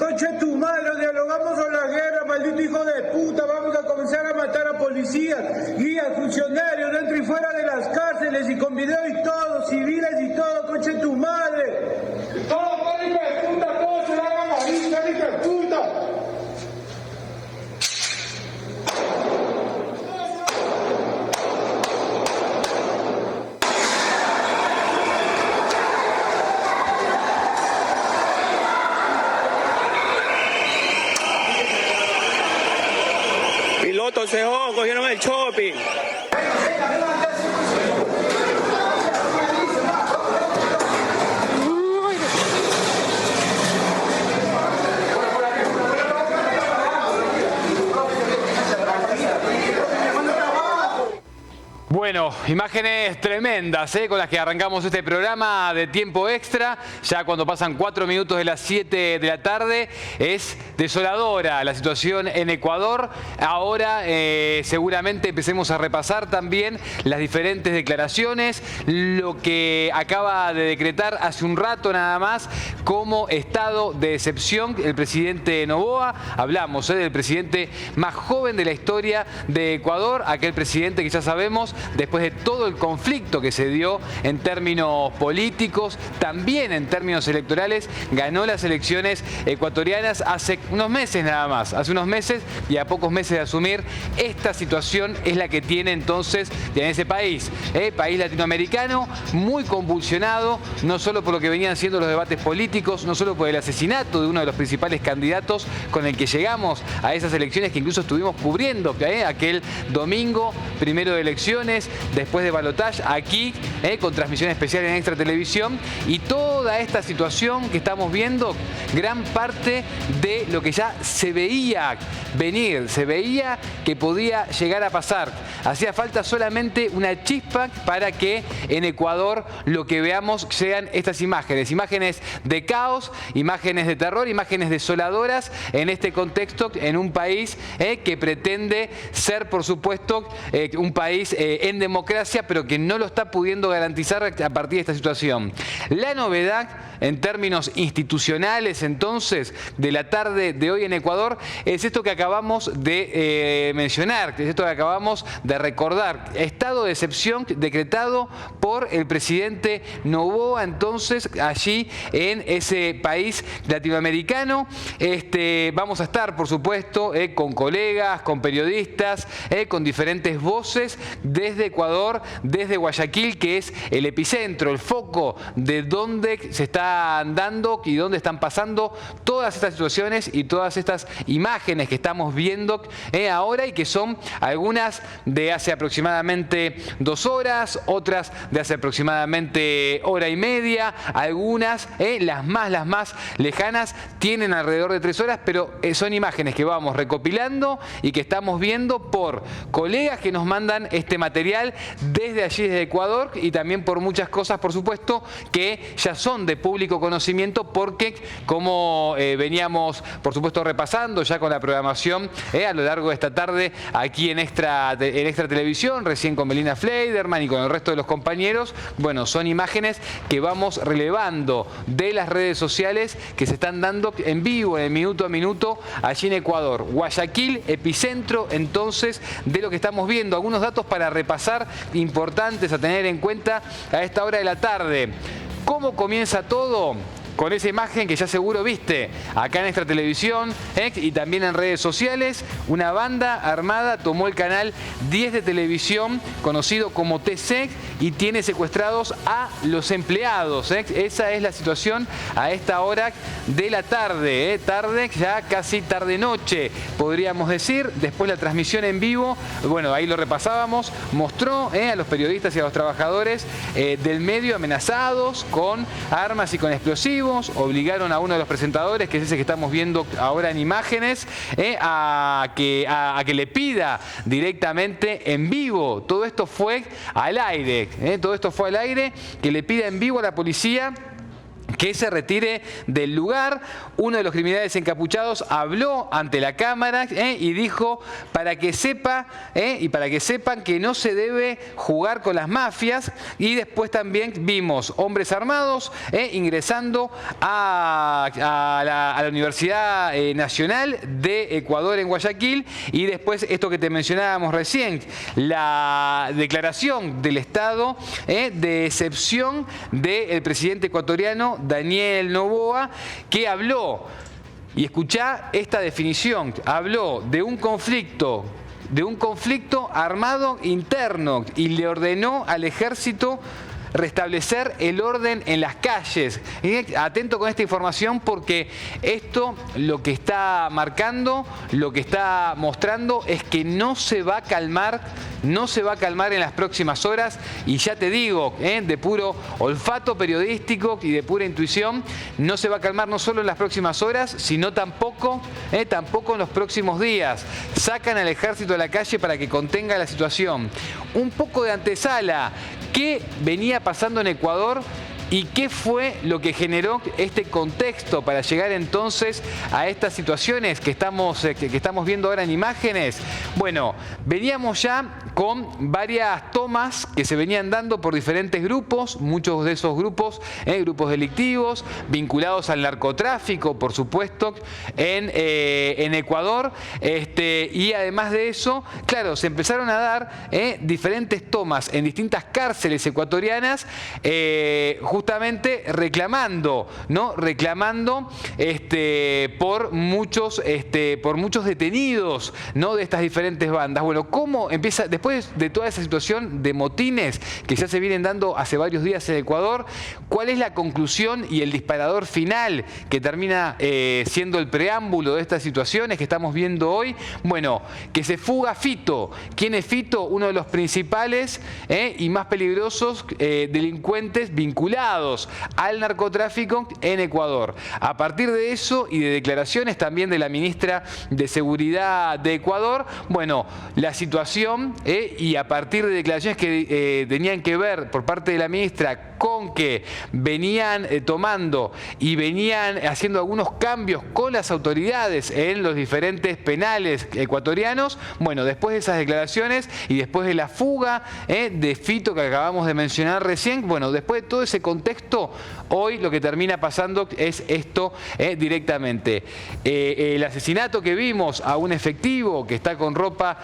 concha de tu madre, dialogamos con la guerra, maldito hijo de puta, vamos a comenzar a matar a policías, guías, funcionarios, dentro y fuera de las cárceles, y con video y todo, civiles y todo, concha de tu madre. Todo, hijo de puta, todo se van a morir, hijo de puta. Pilotos cejón, cogieron el shopping. Bueno, imágenes tremendas, con las que arrancamos este programa de tiempo extra. Ya cuando pasan 4 minutos de las 7 de la tarde, es desoladora la situación en Ecuador. Ahora seguramente empecemos a repasar también las diferentes declaraciones, lo que acaba de decretar hace un rato nada más como estado de excepción el presidente Noboa. Hablamos del presidente más joven de la historia de Ecuador, aquel presidente que ya sabemos, después de todo el conflicto que se dio en términos políticos, también en términos electorales, ganó las elecciones ecuatorianas hace unos meses nada más, hace unos meses, y a pocos meses de asumir. Esta situación es la que tiene entonces en ese país, país latinoamericano muy convulsionado, no solo por lo que venían siendo los debates políticos, no solo por el asesinato de uno de los principales candidatos con el que llegamos a esas elecciones que incluso estuvimos cubriendo, aquel domingo primero de elecciones, después de balotaje aquí, con transmisión especial en Extra Televisión, y toda esta situación que estamos viendo, gran parte de lo que ya se veía venir, se veía que podía llegar a pasar. Hacía falta solamente una chispa para que en Ecuador lo que veamos sean estas imágenes, imágenes de caos, imágenes de terror, imágenes desoladoras en este contexto, en un país que pretende ser, por supuesto, un país en democracia, pero que no lo está pudiendo garantizar a partir de esta situación. La novedad en términos institucionales, entonces, de la tarde de hoy en Ecuador, es esto que acabamos de mencionar, que es esto que acabamos de recordar. Estado de excepción decretado por el presidente Noboa, entonces, allí en ese país latinoamericano. Vamos a estar, por supuesto, con colegas, con periodistas, con diferentes voces desde Ecuador, desde Guayaquil, que es el epicentro, el foco de donde se está dando y donde están pasando todas estas situaciones y todas estas imágenes que estamos viendo ahora, y que son algunas de hace aproximadamente 2 horas, otras de hace aproximadamente hora y media, algunas, las más lejanas, tienen alrededor de 3 horas, pero son imágenes que vamos recopilando y que estamos viendo por colegas que nos mandan este material desde allí, desde Ecuador, y también por muchas cosas, por supuesto, que ya son de público conocimiento, porque como veníamos, por supuesto, repasando ya con la programación a lo largo de esta tarde aquí en Extra Televisión, recién con Melina Fleiderman y con el resto de los compañeros, bueno, son imágenes que vamos relevando de las redes sociales que se están dando en vivo, en el minuto a minuto, allí en Ecuador. Guayaquil, epicentro, entonces, de lo que estamos viendo. Algunos datos para repasar importantes a tener en cuenta a esta hora de la tarde. ¿Cómo comienza todo? Con esa imagen que ya seguro viste acá en Extra Televisión y también en redes sociales. Una banda armada tomó el canal 10 de televisión, conocido como TC, y tiene secuestrados a los empleados. Esa es la situación a esta hora de la tarde. Tarde, ya casi tarde-noche, podríamos decir. Después la transmisión en vivo, bueno, ahí lo repasábamos, mostró a los periodistas y a los trabajadores del medio amenazados con armas y con explosivos. Obligaron a uno de los presentadores, que es ese que estamos viendo ahora en imágenes, a que le pida directamente en vivo. Todo esto fue al aire, todo esto fue al aire, que le pida en vivo a la policía que se retire del lugar. Uno de los criminales encapuchados habló ante la cámara y dijo para que sepan que no se debe jugar con las mafias. Y después también vimos hombres armados ingresando a la Universidad Nacional de Ecuador en Guayaquil. Y después esto que te mencionábamos recién, la declaración del estado de excepción del presidente ecuatoriano Daniel Noboa, que habló, y escuchá esta definición, habló de un conflicto armado interno y le ordenó al ejército restablecer el orden en las calles. Atento con esta información, porque esto lo que está marcando, lo que está mostrando es que no se va a calmar en las próximas horas. Y ya te digo, de puro olfato periodístico y de pura intuición, no se va a calmar no solo en las próximas horas, sino tampoco en los próximos días. Sacan al ejército a la calle para que contenga la situación. Un poco de antesala. ¿Qué venía pasando en Ecuador y qué fue lo que generó este contexto para llegar entonces a estas situaciones que estamos viendo ahora en imágenes? Bueno, veníamos ya con varias tomas que se venían dando por diferentes grupos, muchos de esos grupos, grupos delictivos, vinculados al narcotráfico, por supuesto, en Ecuador. Y además de eso, claro, se empezaron a dar diferentes tomas en distintas cárceles ecuatorianas, justamente reclamando por muchos detenidos, ¿no?, de estas diferentes bandas. Bueno, ¿cómo empieza después de toda esa situación de motines que ya se vienen dando hace varios días en Ecuador? ¿Cuál es la conclusión y el disparador final que termina siendo el preámbulo de estas situaciones que estamos viendo hoy? Bueno, que se fuga Fito. ¿Quién es Fito? Uno de los principales y más peligrosos delincuentes vinculados al narcotráfico en Ecuador. A partir de eso y de declaraciones también de la ministra de Seguridad de Ecuador, bueno, la situación y a partir de declaraciones que tenían que ver por parte de la ministra con que venían tomando y venían haciendo algunos cambios con las autoridades en los diferentes penales ecuatorianos. Bueno, después de esas declaraciones y después de la fuga de Fito que acabamos de mencionar recién, bueno, después de todo ese contexto, hoy lo que termina pasando es esto directamente. El asesinato que vimos a un efectivo que está con ropa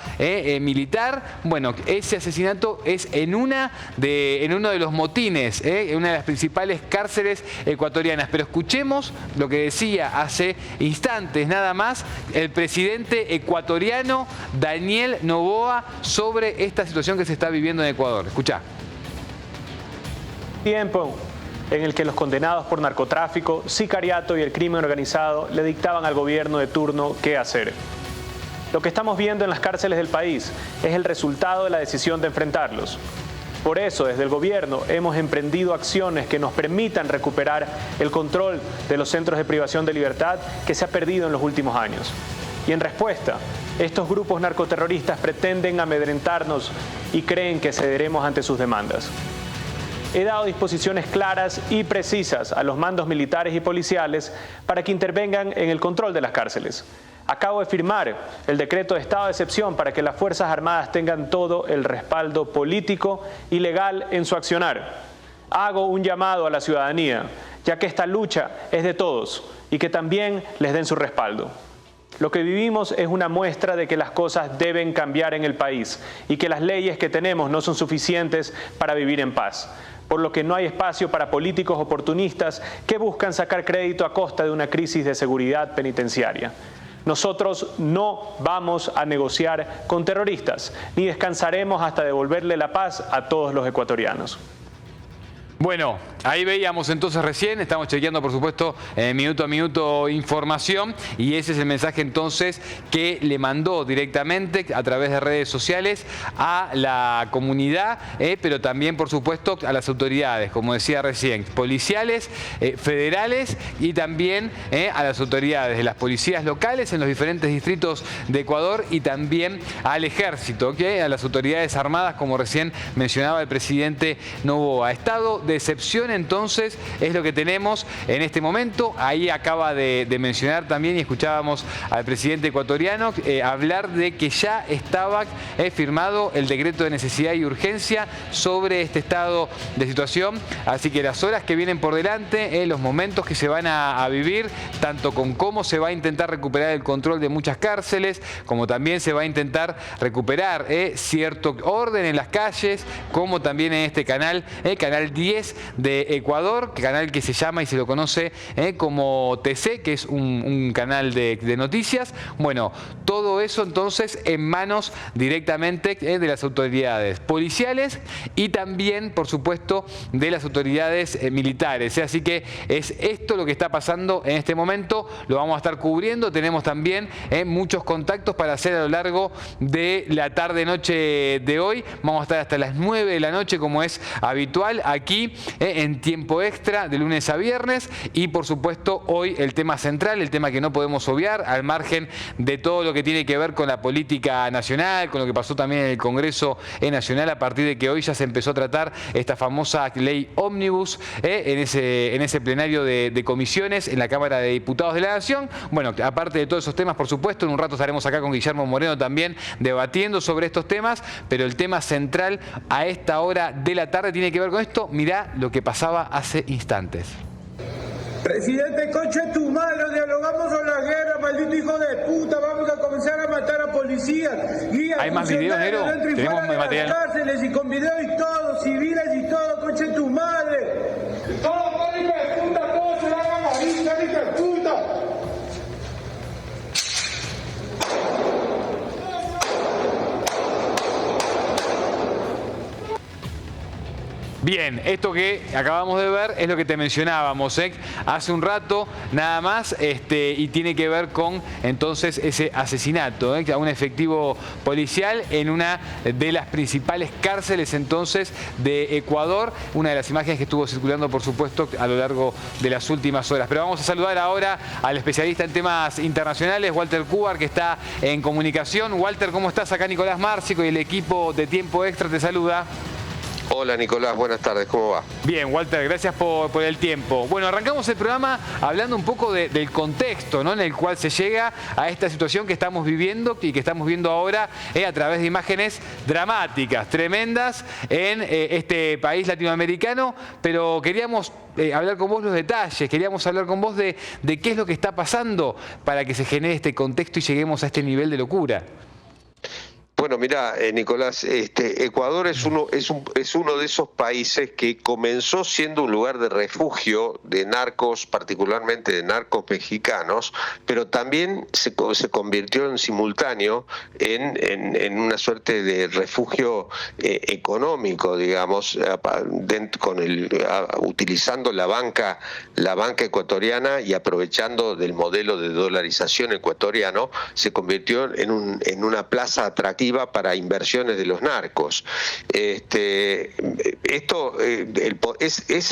militar, bueno, ese asesinato es en uno de los motines, en una de las principales cárceles ecuatorianas. Pero escuchemos lo que decía hace instantes nada más el presidente ecuatoriano Daniel Noboa sobre esta situación que se está viviendo en Ecuador. Escuchá. Tiempo en el que los condenados por narcotráfico, sicariato y el crimen organizado le dictaban al gobierno de turno qué hacer. Lo que estamos viendo en las cárceles del país es el resultado de la decisión de enfrentarlos. Por eso, desde el gobierno hemos emprendido acciones que nos permitan recuperar el control de los centros de privación de libertad que se ha perdido en los últimos años. Y en respuesta, estos grupos narcoterroristas pretenden amedrentarnos y creen que cederemos ante sus demandas. He dado disposiciones claras y precisas a los mandos militares y policiales para que intervengan en el control de las cárceles. Acabo de firmar el decreto de estado de excepción para que las Fuerzas Armadas tengan todo el respaldo político y legal en su accionar. Hago un llamado a la ciudadanía, ya que esta lucha es de todos y que también les den su respaldo. Lo que vivimos es una muestra de que las cosas deben cambiar en el país y que las leyes que tenemos no son suficientes para vivir en paz, por lo que no hay espacio para políticos oportunistas que buscan sacar crédito a costa de una crisis de seguridad penitenciaria. Nosotros no vamos a negociar con terroristas, ni descansaremos hasta devolverle la paz a todos los ecuatorianos. Bueno, ahí veíamos entonces recién, estamos chequeando por supuesto minuto a minuto información, y ese es el mensaje entonces que le mandó directamente a través de redes sociales a la comunidad, pero también por supuesto a las autoridades, como decía recién, policiales, federales y también a las autoridades de las policías locales en los diferentes distritos de Ecuador y también al ejército, a las autoridades armadas, como recién mencionaba el presidente Noboa. Estado de excepción entonces es lo que tenemos en este momento. Ahí acaba de mencionar también, y escuchábamos al presidente ecuatoriano hablar de que ya estaba firmado el decreto de necesidad y urgencia sobre este estado de situación. Así que las horas que vienen por delante, los momentos que se van a vivir, tanto con cómo se va a intentar recuperar el control de muchas cárceles, como también se va a intentar recuperar cierto orden en las calles, como también en este canal, Canal 10 de Ecuador, canal que se llama y se lo conoce como TC, que es un canal de noticias. Bueno, todo eso entonces en manos directamente de las autoridades policiales y también, por supuesto, de las autoridades militares. Así que es esto lo que está pasando en este momento, lo vamos a estar cubriendo. Tenemos también muchos contactos para hacer a lo largo de la tarde-noche de hoy. Vamos a estar hasta las 9 de la noche, como es habitual, aquí en Tiempo Extra, de lunes a viernes. Y por supuesto, hoy el tema central, el tema que no podemos obviar, al margen de todo lo que tiene que ver con la política nacional, con lo que pasó también en el Congreso Nacional, a partir de que hoy ya se empezó a tratar esta famosa ley ómnibus en ese plenario de comisiones en la Cámara de Diputados de la Nación. Bueno, aparte de todos esos temas, por supuesto, en un rato estaremos acá con Guillermo Moreno también debatiendo sobre estos temas, pero el tema central a esta hora de la tarde tiene que ver con esto. Mirá lo que pasaba hace instantes. Presidente, concha de tu madre, dialogamos sobre la guerra, maldito hijo de puta, vamos a comenzar a matar a policías, guías, ¿hay más videos, Nero? Tenemos material. Las cárceles y con videos y todo, civiles y todo, concha de tu madre. Todo, hijo de puta, todo se va a morir, hijo de puta. Bien, esto que acabamos de ver es lo que te mencionábamos hace un rato nada más, y tiene que ver con entonces ese asesinato a un efectivo policial en una de las principales cárceles entonces de Ecuador, una de las imágenes que estuvo circulando por supuesto a lo largo de las últimas horas. Pero vamos a saludar ahora al especialista en temas internacionales, Walter Cúbar, que está en comunicación. Walter, ¿cómo estás? Acá Nicolás Márcico y el equipo de Tiempo Extra te saluda. Hola Nicolás, buenas tardes, ¿cómo va? Bien, Walter, gracias por el tiempo. Bueno, arrancamos el programa hablando un poco del contexto, ¿no?, en el cual se llega a esta situación que estamos viviendo y que estamos viendo ahora a través de imágenes dramáticas, tremendas en este país latinoamericano, pero queríamos hablar con vos los detalles, queríamos hablar con vos de qué es lo que está pasando para que se genere este contexto y lleguemos a este nivel de locura. Bueno, mirá, Nicolás, Ecuador es uno de esos países que comenzó siendo un lugar de refugio de narcos, particularmente de narcos mexicanos, pero también se convirtió en simultáneo en una suerte de refugio económico, digamos, utilizando la banca ecuatoriana y aprovechando del modelo de dolarización ecuatoriano, se convirtió en una plaza atractiva para inversiones de los narcos. Ese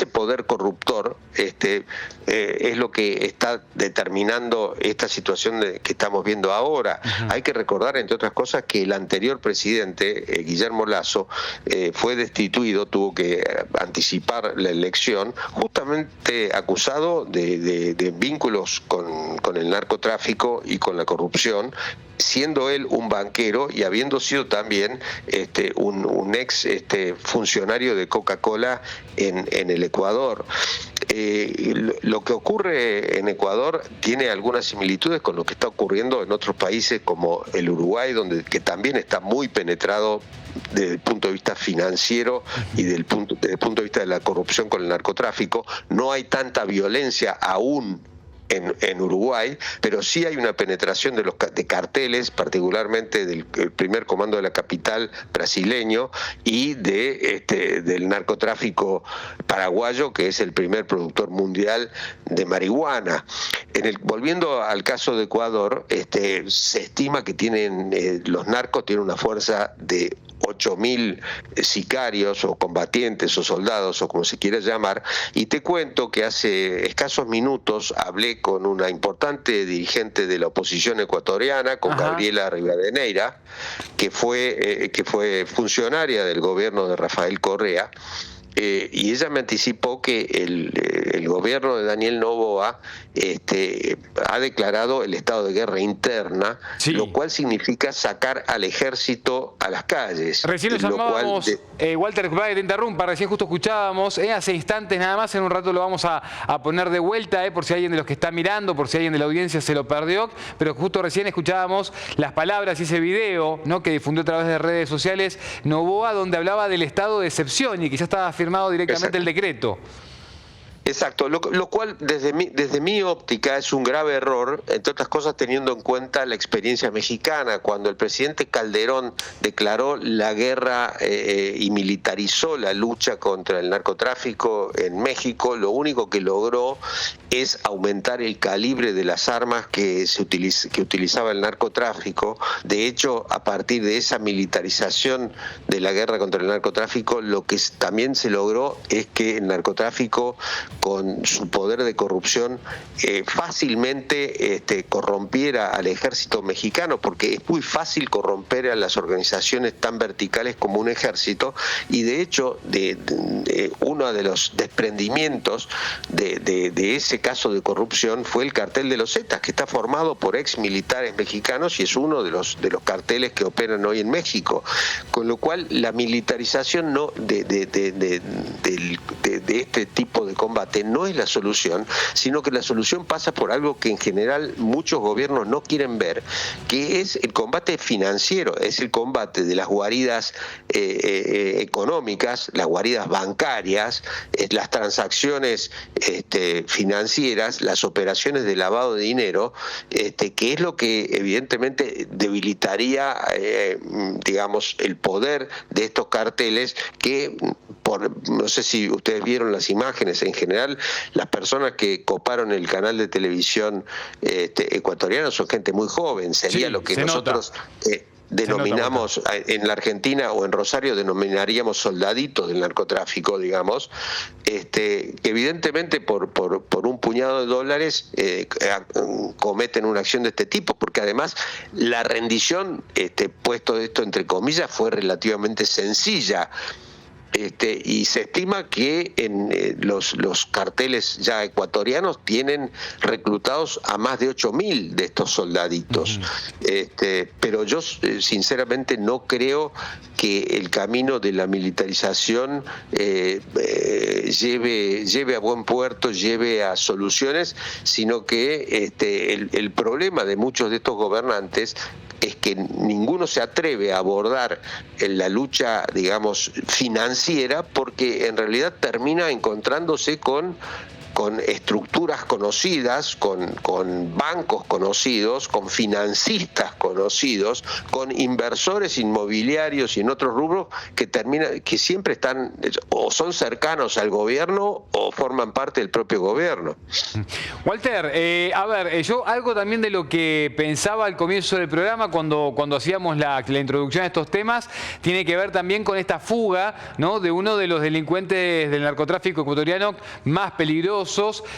poder corruptor es lo que está determinando esta situación que estamos viendo ahora. Hay que recordar, entre otras cosas, que el anterior presidente, Guillermo Lasso, fue destituido, tuvo que anticipar la elección, justamente acusado de vínculos con el narcotráfico y con la corrupción, siendo él un banquero y habiendo sido también un ex funcionario de Coca-Cola en el Ecuador. Lo que ocurre en Ecuador tiene algunas similitudes con lo que está ocurriendo en otros países como el Uruguay, que también está muy penetrado desde el punto de vista financiero y desde el punto de vista de la corrupción con el narcotráfico. No hay tanta violencia aún en Uruguay, pero sí hay una penetración de carteles, particularmente del primer comando de la capital brasileño y del narcotráfico paraguayo, que es el primer productor mundial de marihuana. Volviendo al caso de Ecuador, se estima que los narcos tienen una fuerza de 8.000 sicarios o combatientes o soldados o como se quiera llamar, y te cuento que hace escasos minutos hablé con una importante dirigente de la oposición ecuatoriana, con Gabriela Rivadeneira, que fue funcionaria del gobierno de Rafael Correa, y ella me anticipó que el gobierno de Daniel Noboa ha declarado el estado de guerra interna, sí, lo cual significa sacar al ejército a las calles. Recién nos llamábamos, Walter, que te interrumpa, recién justo escuchábamos, hace instantes nada más, en un rato lo vamos a poner de vuelta, por si alguien de los que está mirando, por si alguien de la audiencia se lo perdió, pero justo recién escuchábamos las palabras y ese video, ¿no?, que difundió a través de redes sociales Noboa, donde hablaba del estado de excepción y que ya estaba firmado directamente el decreto. Exacto, lo cual desde mi óptica es un grave error, entre otras cosas teniendo en cuenta la experiencia mexicana, cuando el presidente Calderón declaró la guerra y militarizó la lucha contra el narcotráfico en México. Lo único que logró es aumentar el calibre de las armas que utilizaba el narcotráfico. De hecho, a partir de esa militarización de la guerra contra el narcotráfico, lo que también se logró es que el narcotráfico, con su poder de corrupción, fácilmente corrompiera al ejército mexicano, porque es muy fácil corromper a las organizaciones tan verticales como un ejército, y de hecho uno de los desprendimientos de ese caso de corrupción fue el cartel de los Zetas, que está formado por ex militares mexicanos y es uno de los carteles que operan hoy en México, con lo cual la militarización de este tipo de combate no es la solución, sino que la solución pasa por algo que en general muchos gobiernos no quieren ver, que es el combate financiero, es el combate de las guaridas económicas, las guaridas bancarias, las transacciones financieras, las operaciones de lavado de dinero, que es lo que evidentemente debilitaría, digamos, el poder de estos carteles que, no sé si ustedes vieron las imágenes, en general las personas que coparon el canal de televisión ecuatoriano son gente muy joven, sería lo que nosotros denominamos en la Argentina o en Rosario denominaríamos soldaditos del narcotráfico, digamos, que evidentemente por un puñado de dólares cometen una acción de este tipo, porque además la rendición, puesto esto entre comillas, fue relativamente sencilla. Y se estima que los carteles ya ecuatorianos tienen reclutados a más de 8.000 de estos soldaditos. Pero yo sinceramente no creo que el camino de la militarización lleve a buen puerto, lleve a soluciones, sino que el problema de muchos de estos gobernantes es que ninguno se atreve a abordar en la lucha, digamos, financiera, porque en realidad termina encontrándose con estructuras conocidas, con bancos conocidos, con financistas conocidos, con inversores inmobiliarios y en otros rubros que siempre están o son cercanos al gobierno o forman parte del propio gobierno. Walter, a ver, yo algo también de lo que pensaba al comienzo del programa cuando hacíamos la introducción a estos temas, tiene que ver también con esta fuga, ¿no?, de uno de los delincuentes del narcotráfico ecuatoriano más peligrosos,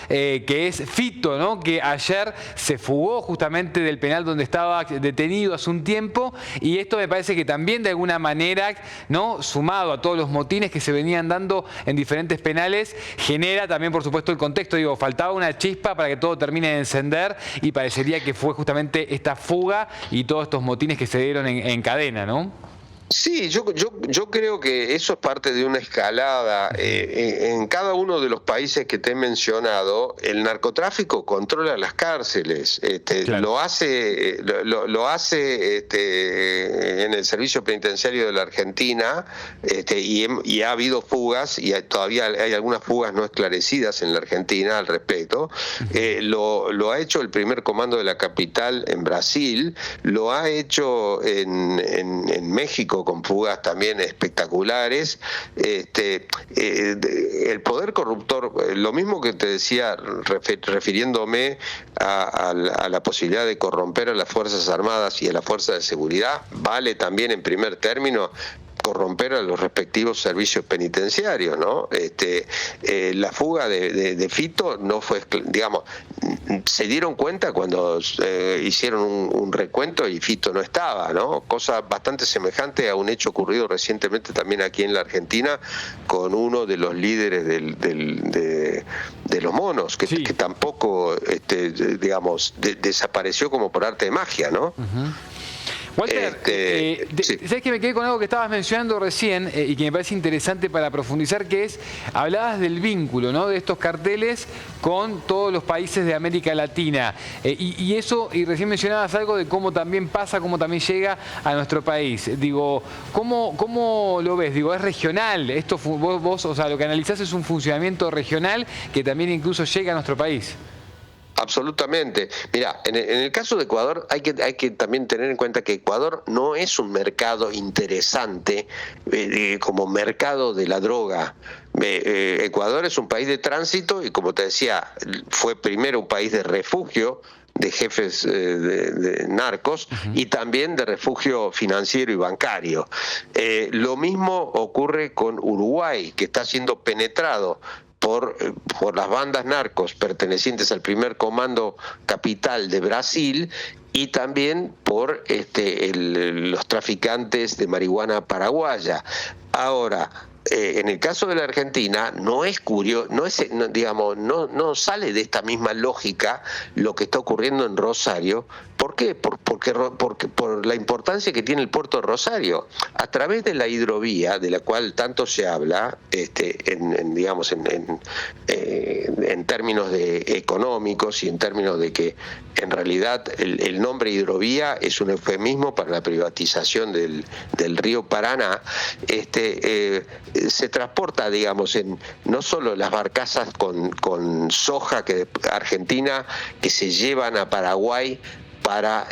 que es Fito, ¿no?, que ayer se fugó justamente del penal donde estaba detenido hace un tiempo, y esto me parece que también de alguna manera, ¿no?, sumado a todos los motines que se venían dando en diferentes penales, genera también, por supuesto, el contexto. Digo, faltaba una chispa para que todo termine de encender y parecería que fue justamente esta fuga y todos estos motines que se dieron en cadena, ¿no? Sí, yo creo que eso es parte de una escalada. En cada uno de los países que te he mencionado, el narcotráfico controla las cárceles. Claro. Lo hace en el servicio penitenciario de la Argentina, y ha habido fugas, y todavía hay algunas fugas no esclarecidas en la Argentina al respecto. Lo ha hecho el primer comando de la capital en Brasil, lo ha hecho en México, con fugas también espectaculares. El poder corruptor, lo mismo que te decía refiriéndome a la posibilidad de corromper a las Fuerzas Armadas y a las Fuerzas de Seguridad, vale también en primer término corromper a los respectivos servicios penitenciarios, ¿no? La fuga de Fito no fue, digamos, se dieron cuenta cuando hicieron un recuento y Fito no estaba, ¿no? Cosa bastante semejante a un hecho ocurrido recientemente también aquí en la Argentina con uno de los líderes de los monos, que tampoco, digamos, desapareció como por arte de magia, ¿no? Walter, ¿sabes que me quedé con algo que estabas mencionando recién y que me parece interesante para profundizar, que es, hablabas del vínculo, ¿no?, de estos carteles con todos los países de América Latina. Y eso, y recién mencionabas algo de cómo también pasa, cómo también llega a nuestro país. Digo, ¿cómo lo ves? Digo, ¿es regional? Esto vos, o sea, lo que analizás es un funcionamiento regional que también incluso llega a nuestro país. Absolutamente. Mira, en el caso de Ecuador hay que también tener en cuenta que Ecuador no es un mercado interesante como mercado de la droga. Ecuador es un país de tránsito y, como te decía, fue primero un país de refugio de jefes de narcos y también de refugio financiero y bancario. Lo mismo ocurre con Uruguay, que está siendo penetrado por las bandas narcos pertenecientes al primer comando capital de Brasil y también por los traficantes de marihuana paraguaya. Ahora, en el caso de la Argentina no es curioso, no sale de esta misma lógica lo que está ocurriendo en Rosario. ¿Por qué? Porque por la importancia que tiene el puerto de Rosario. A través de la hidrovía, de la cual tanto se habla, en términos económicos y en términos de que en realidad el nombre hidrovía es un eufemismo para la privatización del río Paraná, se transporta, digamos, no solo las barcazas con soja Argentina que se llevan a Paraguay para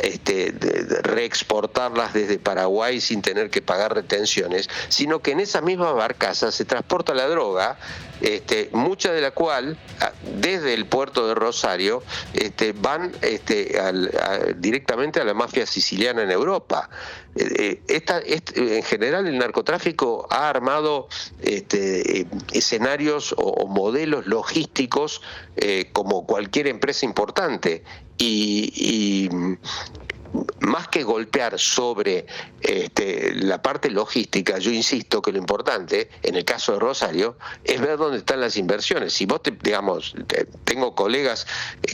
reexportarlas desde Paraguay sin tener que pagar retenciones, sino que en esas mismas barcazas se transporta la droga, mucha de la cual desde el puerto de Rosario van directamente a la mafia siciliana en Europa. En general el narcotráfico ha armado escenarios o modelos logísticos como cualquier empresa importante y más que golpear sobre la parte logística, yo insisto que lo importante, en el caso de Rosario, es ver dónde están las inversiones. Si vos, tengo colegas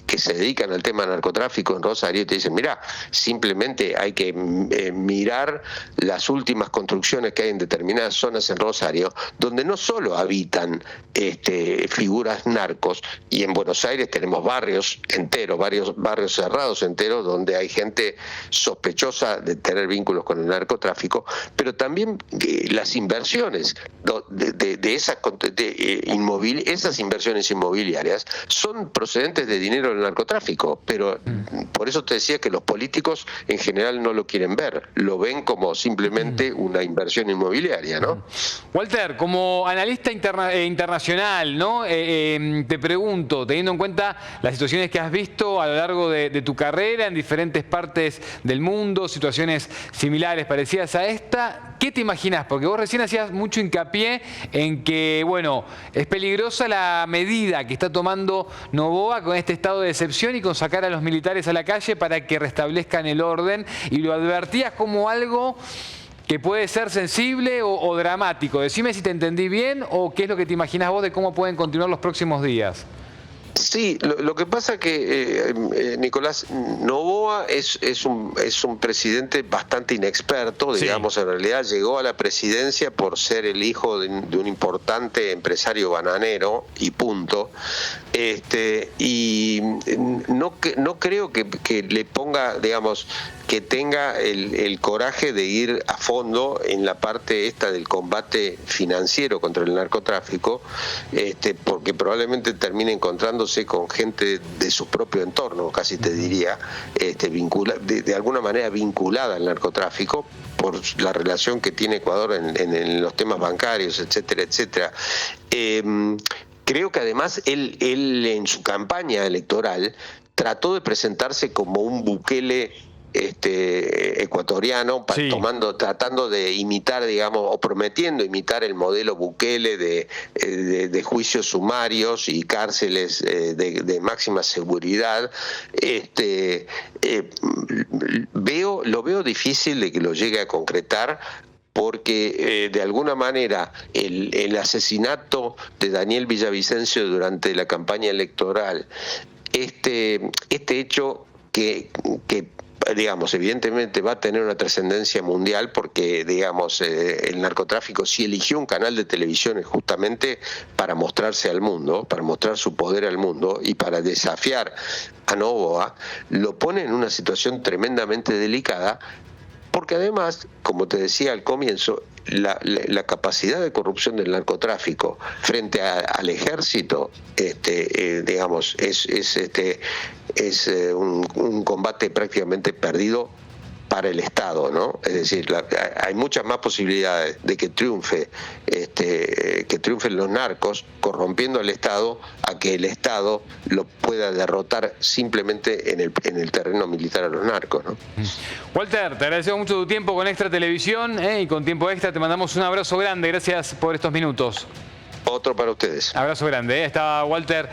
que se dedican al tema narcotráfico en Rosario y te dicen, mirá, simplemente hay que mirar las últimas construcciones que hay en determinadas zonas en Rosario, donde no solo habitan figuras narcos, y en Buenos Aires tenemos barrios enteros, barrios cerrados enteros, donde hay gente sospechosa de tener vínculos con el narcotráfico, pero también las inversiones esas inversiones inmobiliarias son procedentes de dinero del narcotráfico, pero por eso te decía que los políticos en general no lo quieren ver, lo ven como simplemente una inversión inmobiliaria, ¿no? Walter, como analista internacional, ¿no? Te pregunto, teniendo en cuenta las situaciones que has visto a lo largo de tu carrera en diferentes partes del mundo, situaciones similares, parecidas a esta, ¿qué te imaginas? Porque vos recién hacías mucho hincapié en que, bueno, es peligrosa la medida que está tomando Noboa con este estado de excepción y con sacar a los militares a la calle para que restablezcan el orden, y lo advertías como algo que puede ser sensible o dramático. Decime si te entendí bien o qué es lo que te imaginas vos de cómo pueden continuar los próximos días. Sí, lo que pasa que Nicolás Noboa es un presidente bastante inexperto, digamos, en realidad llegó a la presidencia por ser el hijo de un importante empresario bananero y punto, y no creo que le ponga, digamos, que tenga el coraje de ir a fondo en la parte esta del combate financiero contra el narcotráfico, porque probablemente termine encontrándose con gente de su propio entorno, casi te diría, de alguna manera vinculada al narcotráfico por la relación que tiene Ecuador en los temas bancarios, etcétera, etcétera. Creo que además él en su campaña electoral trató de presentarse como un Bukele ecuatoriano, Sí. tratando de imitar, digamos, o prometiendo imitar el modelo Bukele de juicios sumarios y cárceles de máxima seguridad. Lo veo difícil de que lo llegue a concretar, porque de alguna manera el asesinato de Daniel Villavicencio durante la campaña electoral, este hecho que digamos, evidentemente va a tener una trascendencia mundial, porque, digamos, el narcotráfico sí eligió un canal de televisión justamente para mostrarse al mundo, para mostrar su poder al mundo y para desafiar a Noboa, lo pone en una situación tremendamente delicada, porque además, como te decía al comienzo, la capacidad de corrupción del narcotráfico frente al ejército, digamos, es un combate prácticamente perdido para el Estado, ¿no? Es decir, hay muchas más posibilidades de que triunfen los narcos corrompiendo al Estado, a que el Estado lo pueda derrotar simplemente en el terreno militar a los narcos, ¿no? Walter, te agradecemos mucho tu tiempo con Extra Televisión y con Tiempo Extra. Te mandamos un abrazo grande. Gracias por estos minutos. Otro para ustedes. Abrazo grande. Estaba Walter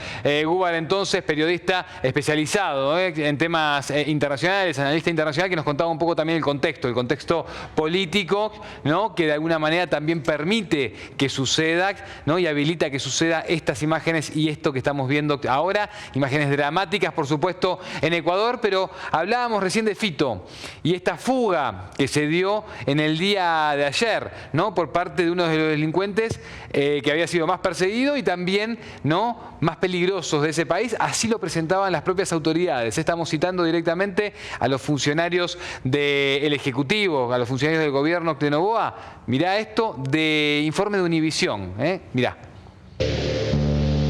Gubar, entonces, periodista especializado en temas internacionales, analista internacional, que nos contaba un poco también el contexto político, ¿no? Que de alguna manera también permite que suceda, ¿no? Y habilita que suceda estas imágenes y esto que estamos viendo ahora. Imágenes dramáticas, por supuesto, en Ecuador, pero hablábamos recién de Fito y esta fuga que se dio en el día de ayer, ¿no? Por parte de uno de los delincuentes que había sido más perseguido y también, ¿no?, más peligrosos de ese país. Así lo presentaban las propias autoridades. Estamos citando directamente a los funcionarios del Ejecutivo, a los funcionarios del gobierno de Noboa. Mirá esto de informe de Univisión, mirá.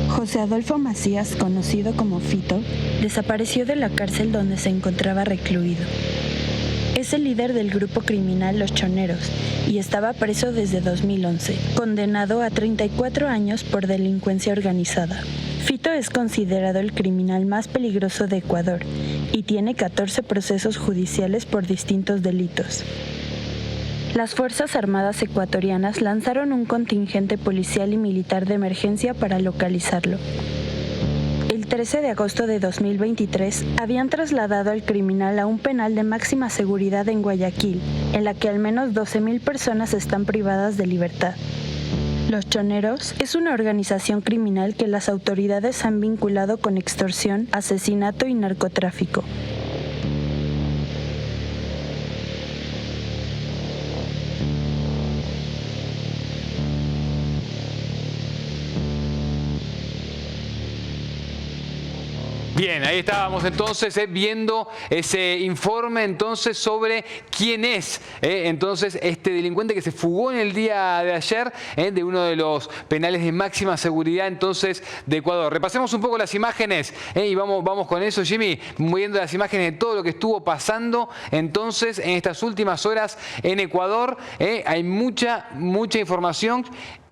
José Adolfo Macías, conocido como Fito, desapareció de la cárcel donde se encontraba recluido. Es el líder del grupo criminal Los Choneros y estaba preso desde 2011, condenado a 34 años por delincuencia organizada. Fito es considerado el criminal más peligroso de Ecuador y tiene 14 procesos judiciales por distintos delitos. Las Fuerzas Armadas ecuatorianas lanzaron un contingente policial y militar de emergencia para localizarlo. El 13 de agosto de 2023 habían trasladado al criminal a un penal de máxima seguridad en Guayaquil, en la que al menos 12,000 personas están privadas de libertad. Los Choneros es una organización criminal que las autoridades han vinculado con extorsión, asesinato y narcotráfico. Bien, ahí estábamos entonces viendo ese informe entonces sobre quién es entonces este delincuente que se fugó en el día de ayer de uno de los penales de máxima seguridad entonces de Ecuador. Repasemos un poco las imágenes y vamos con eso, Jimmy, viendo las imágenes de todo lo que estuvo pasando entonces en estas últimas horas en Ecuador. Hay mucha información.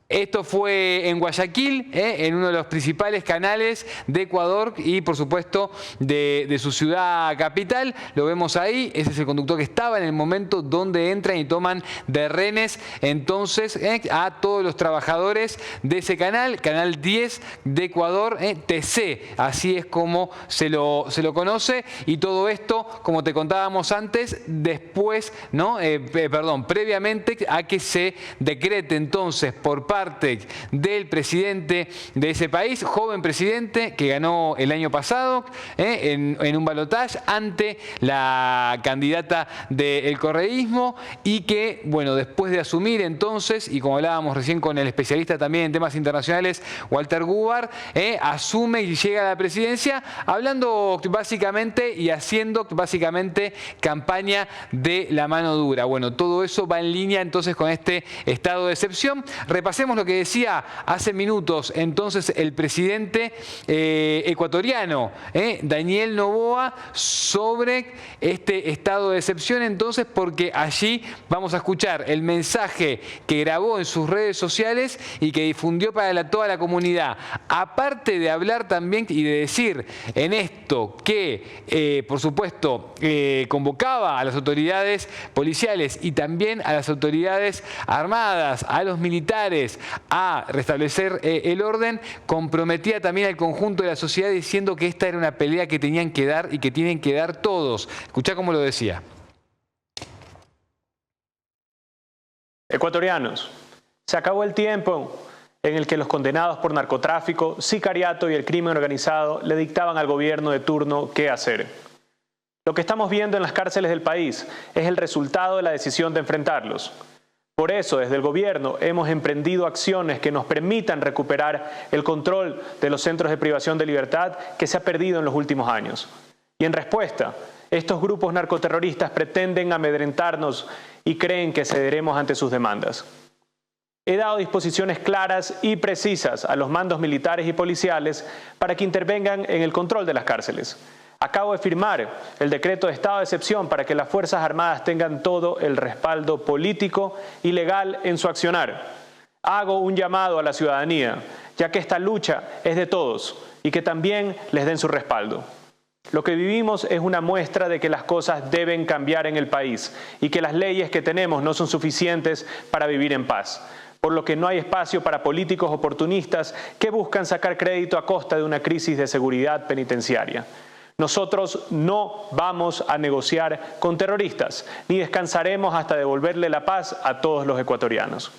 Esto fue en Guayaquil, en uno de los principales canales de Ecuador y, por supuesto, de su ciudad capital. Lo vemos ahí. Ese es el conductor que estaba en el momento donde entran y toman de rehenes, entonces, a todos los trabajadores de ese canal, Canal 10 de Ecuador, TC. Así es como se lo conoce. Y todo esto, como te contábamos antes, después, ¿no? Previamente a que se decrete entonces por parte del presidente de ese país, joven presidente que ganó el año pasado en un balotaje ante la candidata del correísmo y que, bueno, después de asumir entonces, y como hablábamos recién con el especialista también en temas internacionales, Walter Gubar, asume y llega a la presidencia hablando básicamente y haciendo básicamente campaña de la mano dura. Bueno, todo eso va en línea entonces con este estado de excepción. Repasemos Escuchemos lo que decía hace minutos entonces el presidente ecuatoriano, Daniel Noboa, sobre este estado de excepción entonces, porque allí vamos a escuchar el mensaje que grabó en sus redes sociales y que difundió para toda la comunidad. Aparte de hablar también y de decir en esto que, por supuesto, convocaba a las autoridades policiales y también a las autoridades armadas, a los militares, a restablecer el orden, comprometía también al conjunto de la sociedad diciendo que esta era una pelea que tenían que dar y que tienen que dar todos. Escuchá cómo lo decía. Ecuatorianos, se acabó el tiempo en el que los condenados por narcotráfico, sicariato y el crimen organizado le dictaban al gobierno de turno qué hacer. Lo que estamos viendo en las cárceles del país es el resultado de la decisión de enfrentarlos. Por eso, desde el gobierno hemos emprendido acciones que nos permitan recuperar el control de los centros de privación de libertad que se ha perdido en los últimos años. Y en respuesta, estos grupos narcoterroristas pretenden amedrentarnos y creen que cederemos ante sus demandas. He dado disposiciones claras y precisas a los mandos militares y policiales para que intervengan en el control de las cárceles. Acabo de firmar el decreto de estado de excepción para que las Fuerzas Armadas tengan todo el respaldo político y legal en su accionar. Hago un llamado a la ciudadanía, ya que esta lucha es de todos y que también les den su respaldo. Lo que vivimos es una muestra de que las cosas deben cambiar en el país y que las leyes que tenemos no son suficientes para vivir en paz, por lo que no hay espacio para políticos oportunistas que buscan sacar crédito a costa de una crisis de seguridad penitenciaria. Nosotros no vamos a negociar con terroristas, ni descansaremos hasta devolverle la paz a todos los ecuatorianos.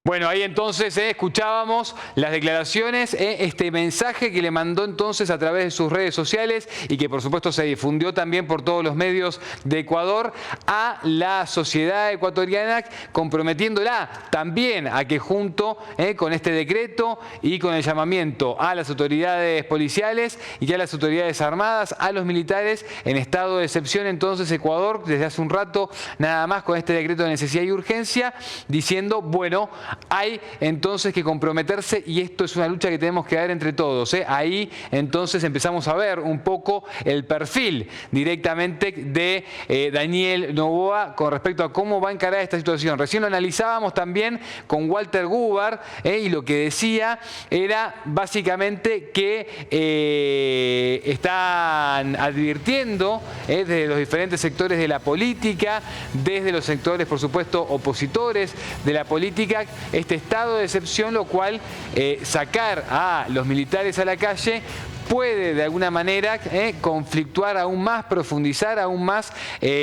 Bueno, ahí entonces escuchábamos las declaraciones, este mensaje que le mandó entonces a través de sus redes sociales y que por supuesto se difundió también por todos los medios de Ecuador a la sociedad ecuatoriana, comprometiéndola también a que junto con este decreto y con el llamamiento a las autoridades policiales y a las autoridades armadas, a los militares en estado de excepción, entonces Ecuador desde hace un rato nada más con este decreto de necesidad y urgencia, diciendo, bueno, hay entonces que comprometerse y esto es una lucha que tenemos que dar entre todos. Ahí entonces empezamos a ver un poco el perfil directamente de Daniel Noboa con respecto a cómo va a encarar esta situación. Recién lo analizábamos también con Walter Gubar y lo que decía era básicamente que están advirtiendo desde los diferentes sectores de la política, desde los sectores por supuesto opositores de la política, este estado de excepción, lo cual sacar a los militares a la calle puede de alguna manera conflictuar aún más, profundizar aún más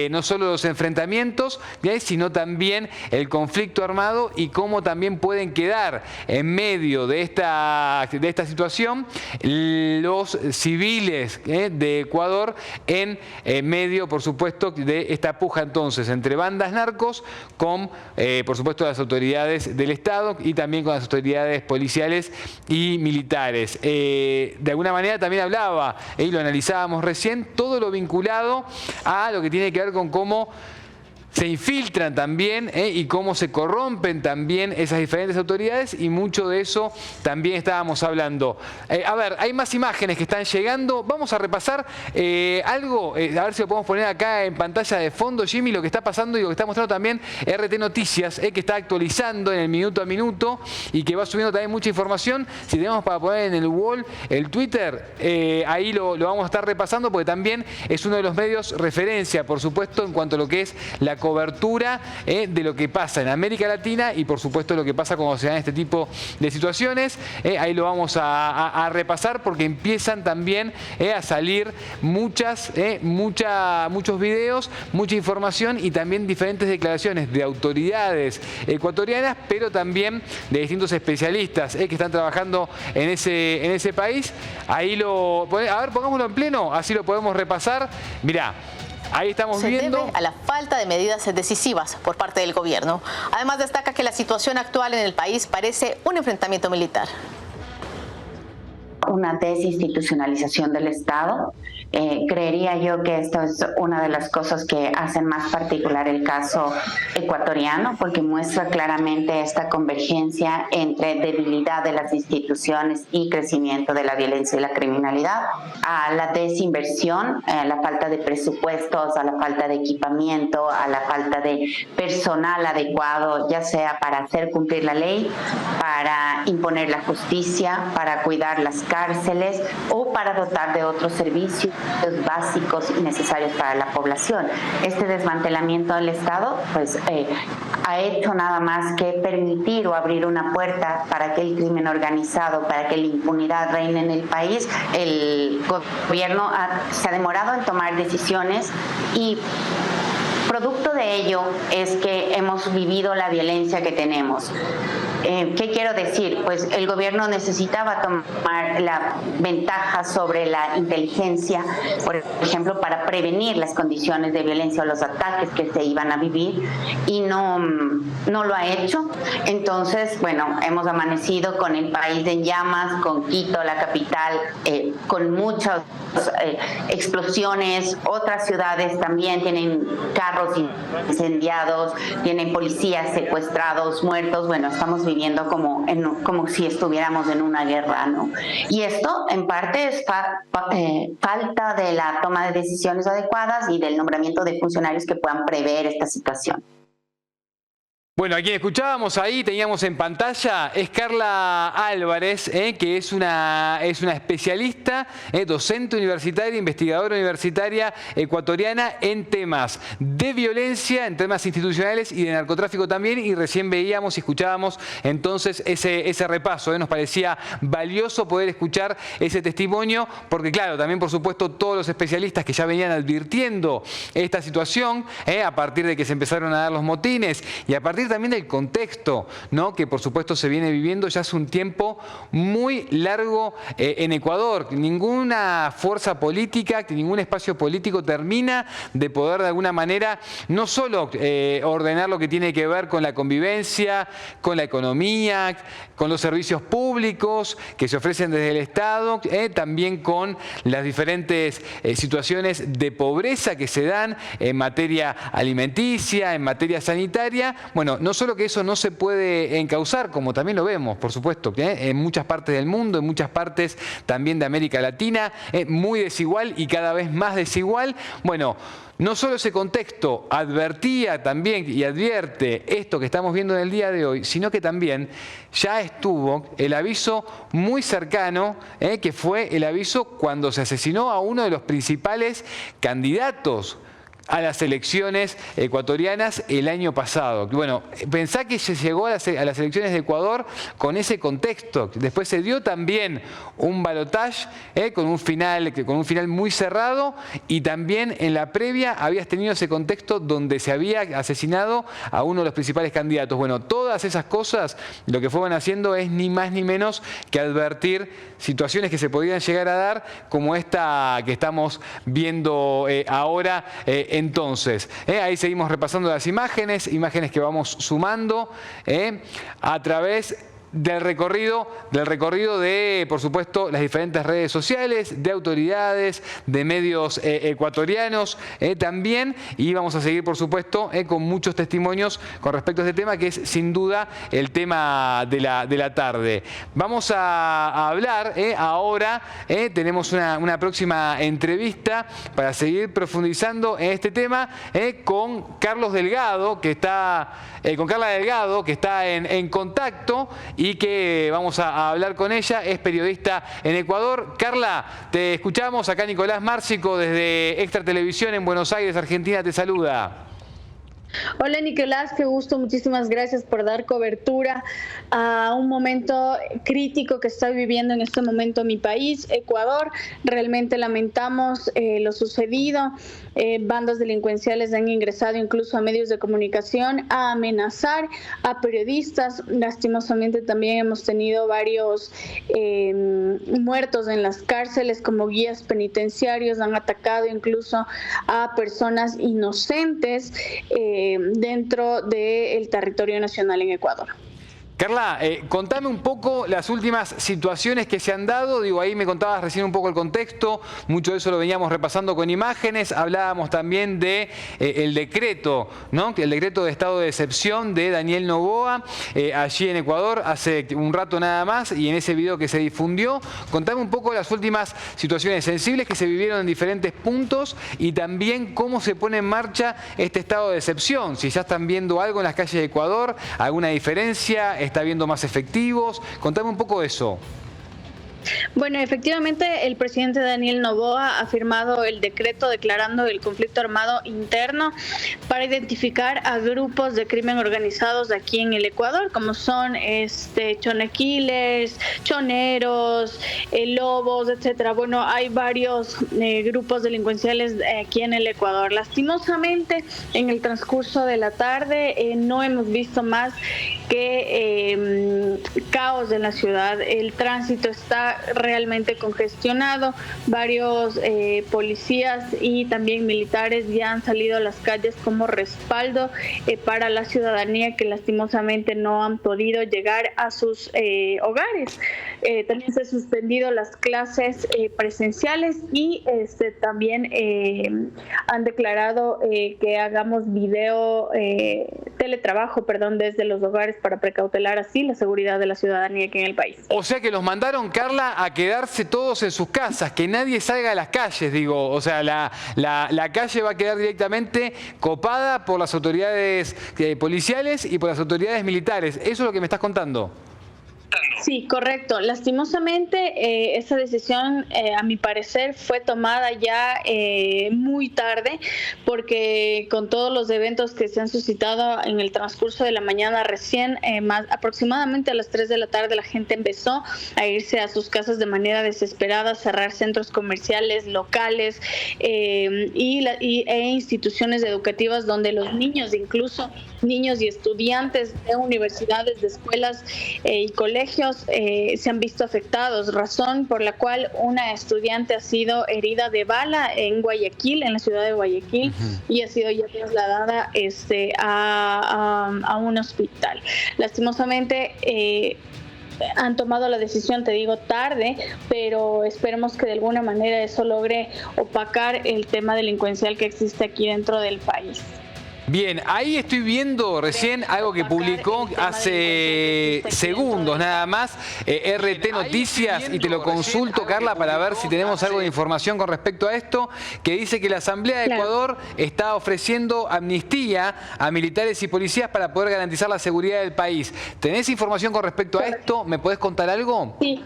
no solo los enfrentamientos, sino también el conflicto armado y cómo también pueden quedar en medio de esta situación los civiles de Ecuador en medio, por supuesto, de esta puja entonces entre bandas narcos con, por supuesto, las autoridades del Estado y también con las autoridades policiales y militares. De alguna manera también hablaba, y lo analizábamos recién, todo lo vinculado a lo que tiene que ver con cómo se infiltran también y cómo se corrompen también esas diferentes autoridades y mucho de eso también estábamos hablando. A ver, hay más imágenes que están llegando. Vamos a repasar algo, a ver si lo podemos poner acá en pantalla de fondo, Jimmy, lo que está pasando y lo que está mostrando también RT Noticias, que está actualizando en el minuto a minuto y que va subiendo también mucha información. Si tenemos para poner en el wall el Twitter, ahí lo vamos a estar repasando porque también es uno de los medios referencia, por supuesto, en cuanto a lo que es la cobertura de lo que pasa en América Latina y por supuesto lo que pasa cuando se dan este tipo de situaciones. Ahí lo vamos a repasar porque empiezan también a salir muchos videos, mucha información y también diferentes declaraciones de autoridades ecuatorianas, pero también de distintos especialistas que están trabajando en ese país. Ahí a ver, pongámoslo en pleno, así lo podemos repasar. Mirá. Ahí estamos viendo. Se debe a la falta de medidas decisivas por parte del gobierno. Además, destaca que la situación actual en el país parece un enfrentamiento militar. una desinstitucionalización del Estado. Creería yo que esto es una de las cosas que hacen más particular el caso ecuatoriano, porque muestra claramente esta convergencia entre debilidad de las instituciones y crecimiento de la violencia y la criminalidad, a la desinversión, a la falta de presupuestos, a la falta de equipamiento, a la falta de personal adecuado, ya sea para hacer cumplir la ley, para imponer la justicia, para cuidar las cárceles o para dotar de otros servicios básicos y necesarios para la población. Este desmantelamiento del Estado pues ha hecho nada más que permitir o abrir una puerta para que el crimen organizado, para que la impunidad reine en el país. El gobierno se ha demorado en tomar decisiones y producto de ello es que hemos vivido la violencia que tenemos. ¿Qué quiero decir? Pues el gobierno necesitaba tomar la ventaja sobre la inteligencia, por ejemplo, para prevenir las condiciones de violencia o los ataques que se iban a vivir, y no lo ha hecho. Entonces, bueno, hemos amanecido con el país en llamas, con Quito, la capital, con muchas explosiones. Otras ciudades también tienen carros incendiados, tienen policías secuestrados, muertos. Bueno, estamos viviendo como si estuviéramos en una guerra, ¿no? Y esto en parte es falta de la toma de decisiones adecuadas y del nombramiento de funcionarios que puedan prever esta situación. Bueno, a quien escuchábamos ahí, teníamos en pantalla, es Carla Álvarez, que es una especialista, docente universitaria, investigadora universitaria ecuatoriana en temas de violencia, en temas institucionales y de narcotráfico también, y recién veíamos y escuchábamos entonces ese repaso. Nos parecía valioso poder escuchar ese testimonio, porque claro, también por supuesto todos los especialistas que ya venían advirtiendo esta situación, a partir de que se empezaron a dar los motines y a partir también del contexto, ¿no?, que por supuesto se viene viviendo ya hace un tiempo muy largo en Ecuador. Ninguna fuerza política, ningún espacio político termina de poder de alguna manera no solo ordenar lo que tiene que ver con la convivencia, con la economía, con los servicios públicos que se ofrecen desde el Estado, también con las diferentes situaciones de pobreza que se dan en materia alimenticia, en materia sanitaria. Bueno, no solo que eso no se puede encauzar, como también lo vemos, por supuesto, en muchas partes del mundo, en muchas partes también de América Latina, muy desigual y cada vez más desigual. Bueno, no solo ese contexto advertía también y advierte esto que estamos viendo en el día de hoy, sino que también ya estuvo el aviso muy cercano, que fue el aviso cuando se asesinó a uno de los principales candidatos a las elecciones ecuatorianas el año pasado. Bueno, pensá que se llegó a las elecciones de Ecuador con ese contexto. Después se dio también un balotaje con un final muy cerrado, y también en la previa habías tenido ese contexto donde se había asesinado a uno de los principales candidatos. Bueno, todas esas cosas lo que fueron haciendo es ni más ni menos que advertir situaciones que se podían llegar a dar, como esta que estamos viendo ahora. Entonces, ahí seguimos repasando las imágenes que vamos sumando a través del recorrido de, por supuesto, las diferentes redes sociales, de autoridades, de medios ecuatorianos también, y vamos a seguir, por supuesto, con muchos testimonios con respecto a este tema, que es sin duda el tema de la tarde. Vamos a hablar ahora, tenemos una próxima entrevista para seguir profundizando en este tema con Carlos Delgado, que está con Carla Delgado, que está en contacto y que vamos a hablar con ella. Es periodista en Ecuador. Carla, te escuchamos. Acá Nicolás Márcico desde Extra Televisión en Buenos Aires, Argentina, te saluda. Hola Nicolás, qué gusto, muchísimas gracias por dar cobertura a un momento crítico que está viviendo en este momento mi país, Ecuador. Realmente lamentamos lo sucedido. Bandas delincuenciales han ingresado incluso a medios de comunicación a amenazar a periodistas. Lastimosamente también hemos tenido varios muertos en las cárceles como guías penitenciarios. Han atacado incluso a personas inocentes dentro del territorio nacional en Ecuador. Carla, contame un poco las últimas situaciones que se han dado. Digo, ahí me contabas recién un poco el contexto, mucho de eso lo veníamos repasando con imágenes. Hablábamos también de el decreto, ¿no? El decreto de estado de excepción de Daniel Noboa, allí en Ecuador, hace un rato nada más, y en ese video que se difundió. Contame un poco las últimas situaciones sensibles que se vivieron en diferentes puntos y también cómo se pone en marcha este estado de excepción. Si ya están viendo algo en las calles de Ecuador, alguna diferencia, está viendo más efectivos. Contame un poco de eso. Bueno, efectivamente, el presidente Daniel Noboa ha firmado el decreto declarando el conflicto armado interno para identificar a grupos de crimen organizados aquí en el Ecuador, como son chonequilers, choneros, lobos, etcétera. Bueno, hay varios grupos delincuenciales aquí en el Ecuador. Lastimosamente, en el transcurso de la tarde no hemos visto más que caos en la ciudad. El tránsito está realmente congestionado. Varios policías y también militares ya han salido a las calles como respaldo para la ciudadanía que lastimosamente no han podido llegar a sus hogares. También se han suspendido las clases presenciales y también han declarado que hagamos teletrabajo, desde los hogares para precautelar así la seguridad de la ciudadanía aquí en el país. O sea que los mandaron, Carla, a quedarse todos en sus casas, que nadie salga a las calles, digo. O sea, la calle va a quedar directamente copada por las autoridades policiales y por las autoridades militares. ¿Eso es lo que me estás contando? Sí, correcto. Lastimosamente, esa decisión, a mi parecer, fue tomada ya muy tarde, porque con todos los eventos que se han suscitado en el transcurso de la mañana recién, aproximadamente a las 3 de la tarde, la gente empezó a irse a sus casas de manera desesperada, a cerrar centros comerciales, locales e instituciones educativas donde los niños, incluso niños y estudiantes de universidades, de escuelas y colegios, se han visto afectados, razón por la cual una estudiante ha sido herida de bala en Guayaquil, en la ciudad de Guayaquil, y ha sido ya trasladada a un hospital. Lastimosamente, han tomado la decisión, te digo, tarde, pero esperemos que de alguna manera eso logre opacar el tema delincuencial que existe aquí dentro del país. Bien, ahí estoy viendo recién algo que publicó hace segundos nada más RT Noticias, y te lo consulto, Carla, para ver si tenemos algo de información con respecto a esto, que dice que la Asamblea de Ecuador está ofreciendo amnistía a militares y policías para poder garantizar la seguridad del país. ¿Tenés información con respecto a esto? ¿Me podés contar algo? Sí.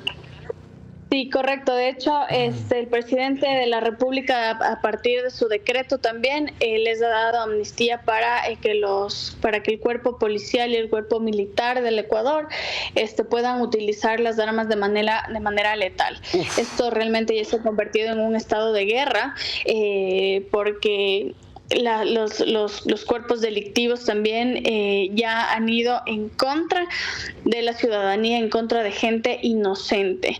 Sí, correcto. De hecho, el presidente de la República, a partir de su decreto también, les ha dado amnistía para que el cuerpo policial y el cuerpo militar del Ecuador puedan utilizar las armas de manera letal. Esto realmente ya se ha convertido en un estado de guerra, porque los cuerpos delictivos también ya han ido en contra de la ciudadanía, en contra de gente inocente.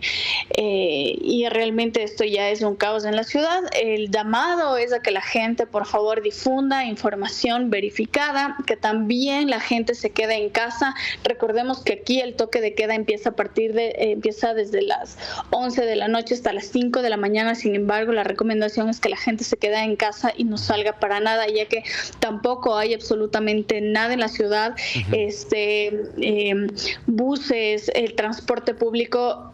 Y realmente esto ya es un caos en la ciudad. El llamado es a que la gente, por favor, difunda información verificada, que también la gente se quede en casa. Recordemos que aquí el toque de queda empieza desde las 11 de la noche hasta las 5 de la mañana. Sin embargo, la recomendación es que la gente se quede en casa y no salga para nada, ya que tampoco hay absolutamente nada en la ciudad. Buses, el transporte público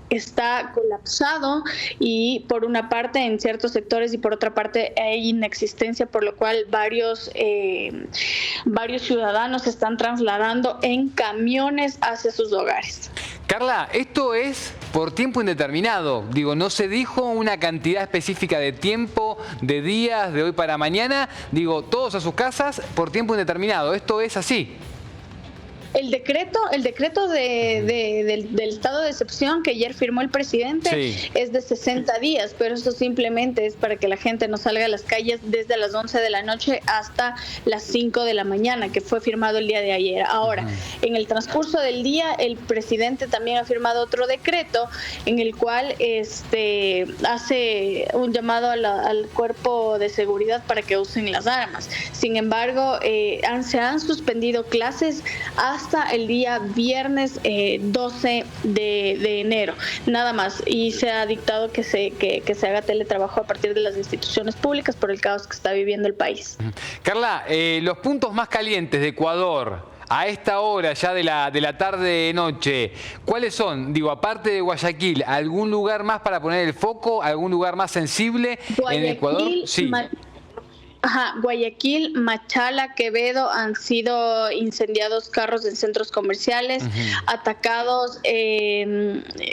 está colapsado, y por una parte en ciertos sectores y por otra parte hay inexistencia, por lo cual varios ciudadanos se están trasladando en camiones hacia sus hogares. Carla, esto es por tiempo indeterminado. Digo, no se dijo una cantidad específica de tiempo, de días, de hoy para mañana. Digo, todos a sus casas por tiempo indeterminado. Esto es así. El decreto del estado de excepción que ayer firmó el presidente es de 60 días, pero eso simplemente es para que la gente no salga a las calles desde las 11 de la noche hasta las 5 de la mañana, que fue firmado el día de ayer. Ahora, en el transcurso del día, el presidente también ha firmado otro decreto en el cual hace un llamado al cuerpo de seguridad para que usen las armas. Sin embargo, se han suspendido clases hasta hasta el día viernes 12 de enero, nada más. Y se ha dictado que se haga teletrabajo a partir de las instituciones públicas por el caos que está viviendo el país. Carla, los puntos más calientes de Ecuador a esta hora ya de la tarde-noche, ¿cuáles son? Digo, aparte de Guayaquil, ¿algún lugar más para poner el foco? ¿Algún lugar más sensible en Ecuador? Sí. Guayaquil, Machala, Quevedo han sido incendiados carros en centros comerciales, atacados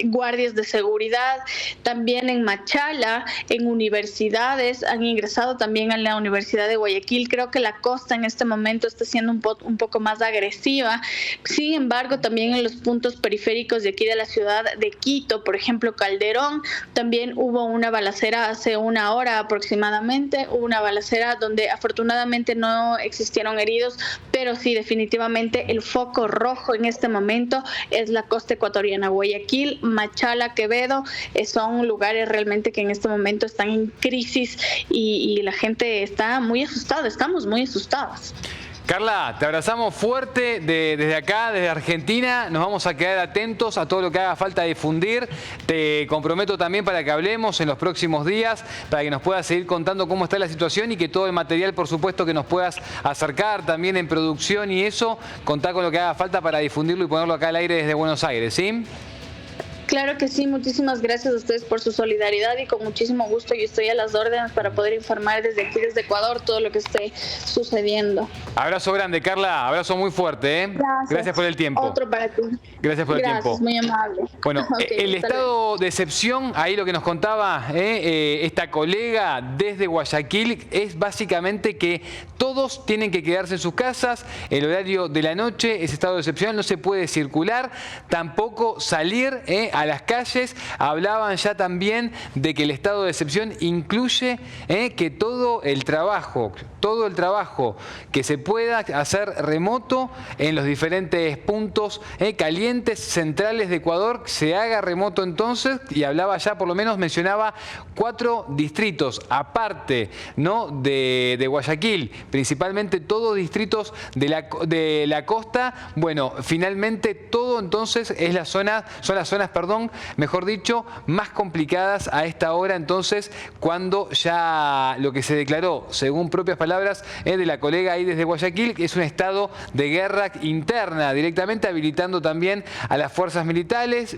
guardias de seguridad. También en Machala, en universidades, han ingresado también a la Universidad de Guayaquil. Creo que la costa en este momento está siendo un poco más agresiva. Sin embargo, también en los puntos periféricos de aquí de la ciudad de Quito, por ejemplo, Calderón, también hubo una balacera hace una hora aproximadamente, hubo una balacera donde afortunadamente no existieron heridos, pero sí, definitivamente el foco rojo en este momento es la costa ecuatoriana. Guayaquil, Machala, Quevedo son lugares realmente que en este momento están en crisis y la gente está muy asustada, estamos muy asustados. Carla, te abrazamos fuerte desde acá, desde Argentina. Nos vamos a quedar atentos a todo lo que haga falta difundir. Te comprometo también para que hablemos en los próximos días, para que nos puedas seguir contando cómo está la situación y que todo el material, por supuesto, que nos puedas acercar también en producción y eso, contar con lo que haga falta para difundirlo y ponerlo acá al aire desde Buenos Aires, ¿sí? Claro que sí, muchísimas gracias a ustedes por su solidaridad y con muchísimo gusto yo estoy a las órdenes para poder informar desde aquí, desde Ecuador, todo lo que esté sucediendo. Abrazo grande, Carla, abrazo muy fuerte, ¿eh? Gracias por el tiempo. Otro para ti. Gracias por el tiempo. Gracias, muy amable. Bueno, el estado de excepción, ahí lo que nos contaba esta colega desde Guayaquil, es básicamente que todos tienen que quedarse en sus casas, el horario de la noche es estado de excepción, no se puede circular, tampoco salir a las calles. Hablaban ya también de que el estado de excepción incluye que todo el trabajo que se pueda hacer remoto en los diferentes puntos calientes centrales de Ecuador, se haga remoto entonces, y hablaba ya, por lo menos mencionaba 4 distritos, aparte ¿no? de Guayaquil, principalmente todos distritos de la costa. Bueno, finalmente todo entonces es son las zonas, mejor dicho, más complicadas a esta hora entonces, cuando ya lo que se declaró, según propias palabras de la colega ahí desde Guayaquil, que es un estado de guerra interna, directamente habilitando también a las fuerzas militares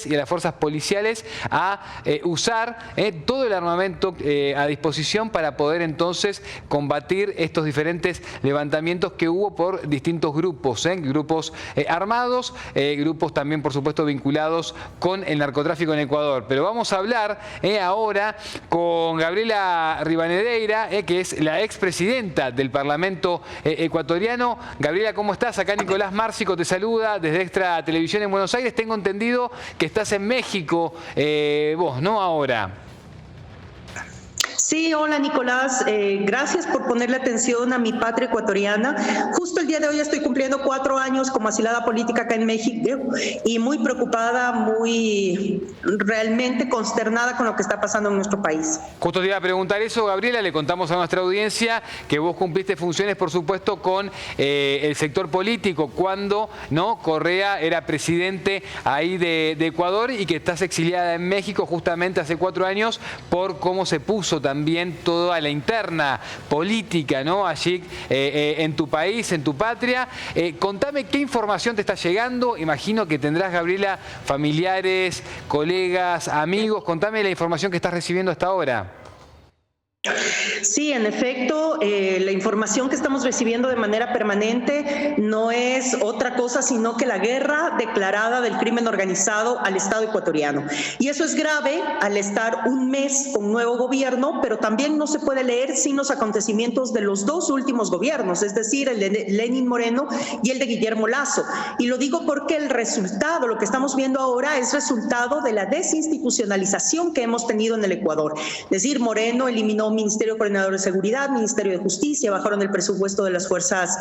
y a las fuerzas policiales a usar todo el armamento a disposición para poder entonces combatir estos diferentes levantamientos que hubo por distintos grupos, grupos armados, grupos también por supuesto vinculados con el narcotráfico en Ecuador. Pero vamos a hablar ahora con Gabriela Rivadeneira, que es la expresidenta del Parlamento ecuatoriano. Gabriela, ¿cómo estás? Acá Nicolás Márcico te saluda desde Extra Televisión en Buenos Aires. Tengo entendido que estás en México, vos, ¿no? Ahora. Sí, hola Nicolás, gracias por ponerle atención a mi patria ecuatoriana. Justo el día de hoy estoy cumpliendo 4 años como asilada política acá en México y muy preocupada, muy realmente consternada con lo que está pasando en nuestro país. Justo te iba a preguntar eso, Gabriela, le contamos a nuestra audiencia que vos cumpliste funciones, por supuesto, con el sector político cuando Correa era presidente ahí de Ecuador y que estás exiliada en México justamente hace 4 años por cómo se puso también toda la interna política, allí en tu país, en tu patria. Contame qué información te está llegando. Imagino que tendrás, Gabriela, familiares, colegas, amigos. Contame la información que estás recibiendo hasta ahora. Sí, en efecto, la información que estamos recibiendo de manera permanente no es otra cosa sino que la guerra declarada del crimen organizado al Estado ecuatoriano. Y eso es grave al estar un mes con nuevo gobierno, pero también no se puede leer sin los acontecimientos de los 2 últimos gobiernos, es decir, el de Lenín Moreno y el de Guillermo Lasso. Y lo digo porque el resultado, lo que estamos viendo ahora, es resultado de la desinstitucionalización que hemos tenido en el Ecuador. Es decir, Moreno eliminó Ministerio Coordinador de Seguridad, Ministerio de Justicia, bajaron el presupuesto de las fuerzas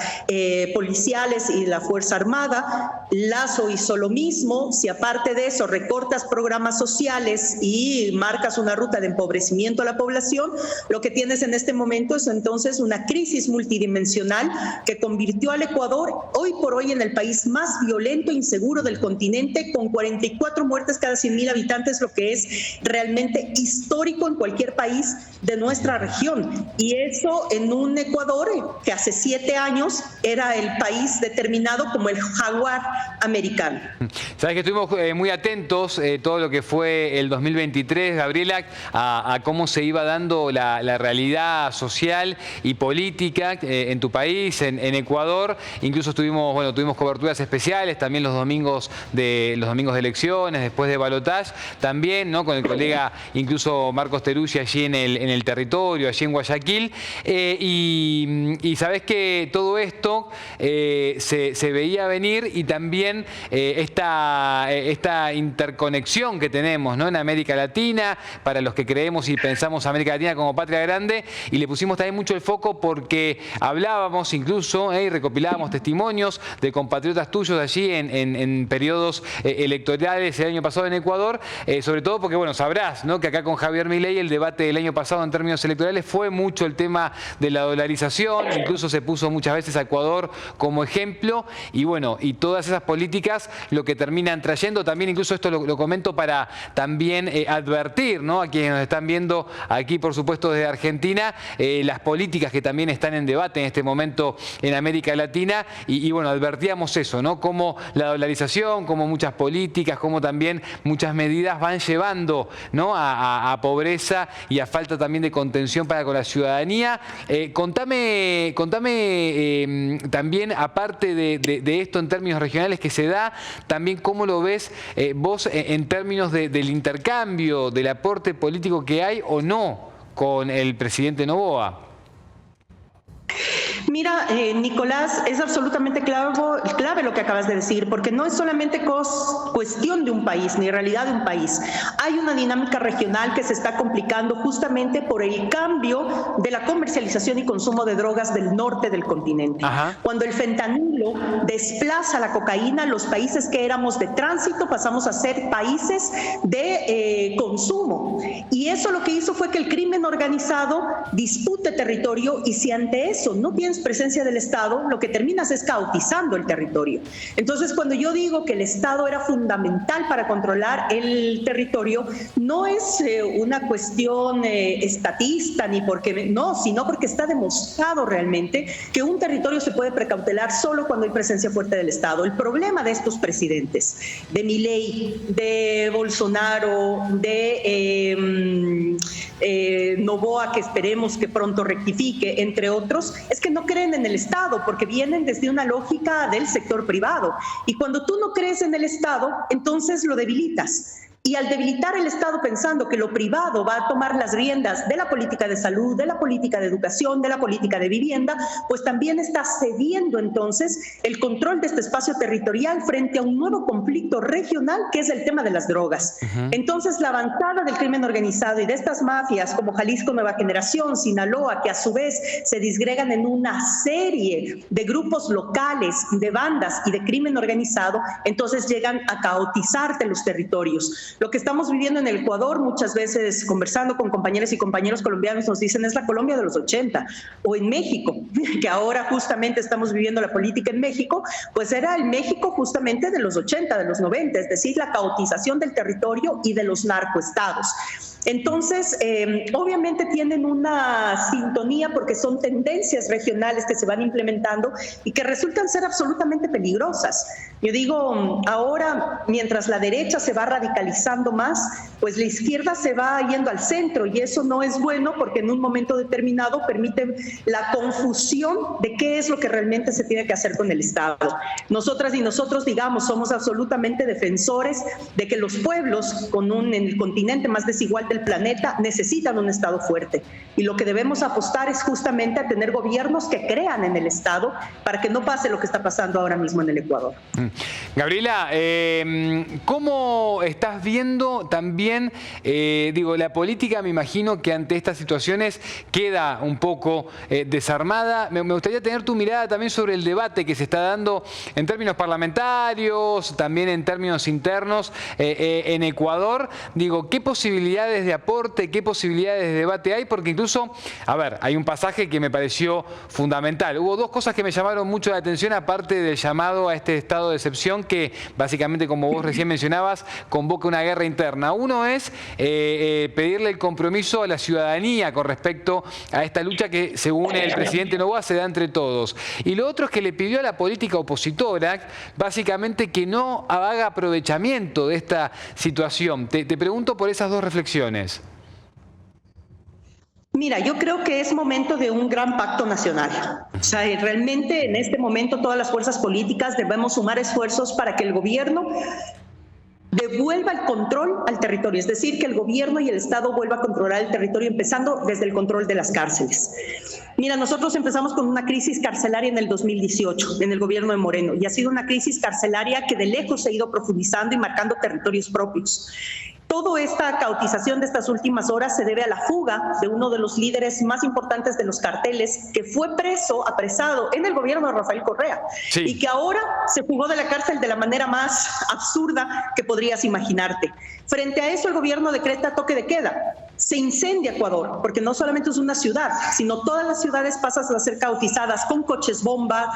policiales y de la Fuerza Armada. Lazo hizo lo mismo. Si aparte de eso recortas programas sociales y marcas una ruta de empobrecimiento a la población, lo que tienes en este momento es entonces una crisis multidimensional que convirtió al Ecuador hoy por hoy en el país más violento e inseguro del continente, con 44 muertes cada 100.000 habitantes, lo que es realmente histórico en cualquier país de nuestra región. Y eso en un Ecuador que hace 7 años era el país determinado como el jaguar americano. Sabes que estuvimos muy atentos todo lo que fue el 2023, Gabriela, a cómo se iba dando la realidad social y política en tu país, en Ecuador. Incluso tuvimos coberturas especiales también los domingos de elecciones, después de balotaje, también, ¿no?, con el colega incluso Marcos Teruggi allí en el territorio, allí en Guayaquil. Y sabés que todo esto se veía venir, y también esta interconexión que tenemos, ¿no?, en América Latina, para los que creemos y pensamos América Latina como patria grande, y le pusimos también mucho el foco porque hablábamos incluso y recopilábamos testimonios de compatriotas tuyos allí en periodos electorales el año pasado en Ecuador, sobre todo porque, bueno, sabrás, ¿no?, que acá con Javier Milei el debate del año pasado en términos electorales fue mucho el tema de la dolarización, incluso se puso muchas veces a Ecuador como ejemplo, y bueno, y todas esas políticas lo que terminan trayendo, también incluso esto lo comento para también advertir, ¿no?, a quienes nos están viendo aquí, por supuesto, desde Argentina, las políticas que también están en debate en este momento en América Latina, y bueno, advertíamos eso, ¿no?, cómo la dolarización, cómo muchas políticas, cómo también muchas medidas van llevando, ¿no?, a pobreza y a falta también de contención para con la ciudadanía. Contame también, aparte de esto en términos regionales que se da, también cómo lo ves vos en términos del intercambio, del aporte político que hay o no con el presidente Noboa. Mira, Nicolás, es absolutamente clave lo que acabas de decir, porque no es solamente cuestión de un país, ni realidad de un país. Hay una dinámica regional que se está complicando justamente por el cambio de la comercialización y consumo de drogas del norte del continente. Ajá. Cuando el fentanilo desplaza la cocaína, los países que éramos de tránsito pasamos a ser países de consumo. Y eso lo que hizo fue que el crimen organizado dispute territorio, y si ante eso no tienes presencia del Estado, lo que terminas es caotizando el territorio. Entonces, cuando yo digo que el Estado era fundamental para controlar el territorio, no es una cuestión estatista, ni porque no, sino porque está demostrado realmente que un territorio se puede precautelar solo cuando hay presencia fuerte del Estado. El problema de estos presidentes, de Milei, de Bolsonaro, de Noboa, que esperemos que pronto rectifique, entre otros, es que no creen en el Estado, porque vienen desde una lógica del sector privado. Y cuando tú no crees en el Estado, entonces lo debilitas. Y al debilitar el Estado pensando que lo privado va a tomar las riendas de la política de salud, de la política de educación, de la política de vivienda, pues también está cediendo entonces el control de este espacio territorial frente a un nuevo conflicto regional que es el tema de las drogas. Entonces la avanzada del crimen organizado y de estas mafias como Jalisco Nueva Generación, Sinaloa, que a su vez se disgregan en una serie de grupos locales, de bandas y de crimen organizado, entonces llegan a caotizarte los territorios. Lo que estamos viviendo en el Ecuador, muchas veces conversando con compañeras y compañeros colombianos, nos dicen es la Colombia de los 80, o en México, que ahora justamente estamos viviendo la política en México, pues era el México justamente de los 80, de los 90, es decir, la caotización del territorio y de los narcoestados. Entonces, obviamente tienen una sintonía porque son tendencias regionales que se van implementando y que resultan ser absolutamente peligrosas. Yo digo, ahora, mientras la derecha se va radicalizando más, pues la izquierda se va yendo al centro, y eso no es bueno porque en un momento determinado permite la confusión de qué es lo que realmente se tiene que hacer con el Estado. Nosotras y nosotros, digamos, somos absolutamente defensores de que los pueblos en el continente más desigual del planeta necesitan un Estado fuerte, y lo que debemos apostar es justamente a tener gobiernos que crean en el Estado para que no pase lo que está pasando ahora mismo en el Ecuador. Gabriela, ¿cómo estás viendo también, la política? Me imagino que ante estas situaciones queda un poco desarmada. Me gustaría tener tu mirada también sobre el debate que se está dando en términos parlamentarios, también en términos internos en Ecuador. ¿Qué posibilidades de aporte, qué posibilidades de debate hay? Porque incluso, hay un pasaje que me pareció fundamental. Hubo dos cosas que me llamaron mucho la atención, aparte del llamado a este estado de excepción que básicamente, como vos recién mencionabas, convoca una guerra interna. Uno es pedirle el compromiso a la ciudadanía con respecto a esta lucha que, según el presidente Noboa, se da entre todos. Y lo otro es que le pidió a la política opositora, básicamente, que no haga aprovechamiento de esta situación. Te pregunto por esas dos reflexiones. Mira, yo creo que es momento de un gran pacto nacional. O sea, realmente en este momento todas las fuerzas políticas debemos sumar esfuerzos para que el gobierno devuelva el control al territorio, es decir, que el gobierno y el Estado vuelvan a controlar el territorio, empezando desde el control de las cárceles. Mira, nosotros empezamos con una crisis carcelaria en el 2018, en el gobierno de Moreno, y ha sido una crisis carcelaria que de lejos se ha ido profundizando y marcando territorios propios. Toda esta caotización de estas últimas horas se debe a la fuga de uno de los líderes más importantes de los carteles, que fue apresado en el gobierno de Rafael Correa, sí, y que ahora se fugó de la cárcel de la manera más absurda que podrías imaginarte. Frente a eso, el gobierno decreta toque de queda. Se incendia Ecuador, porque no solamente es una ciudad, sino todas las ciudades pasan a ser caotizadas con coches bomba,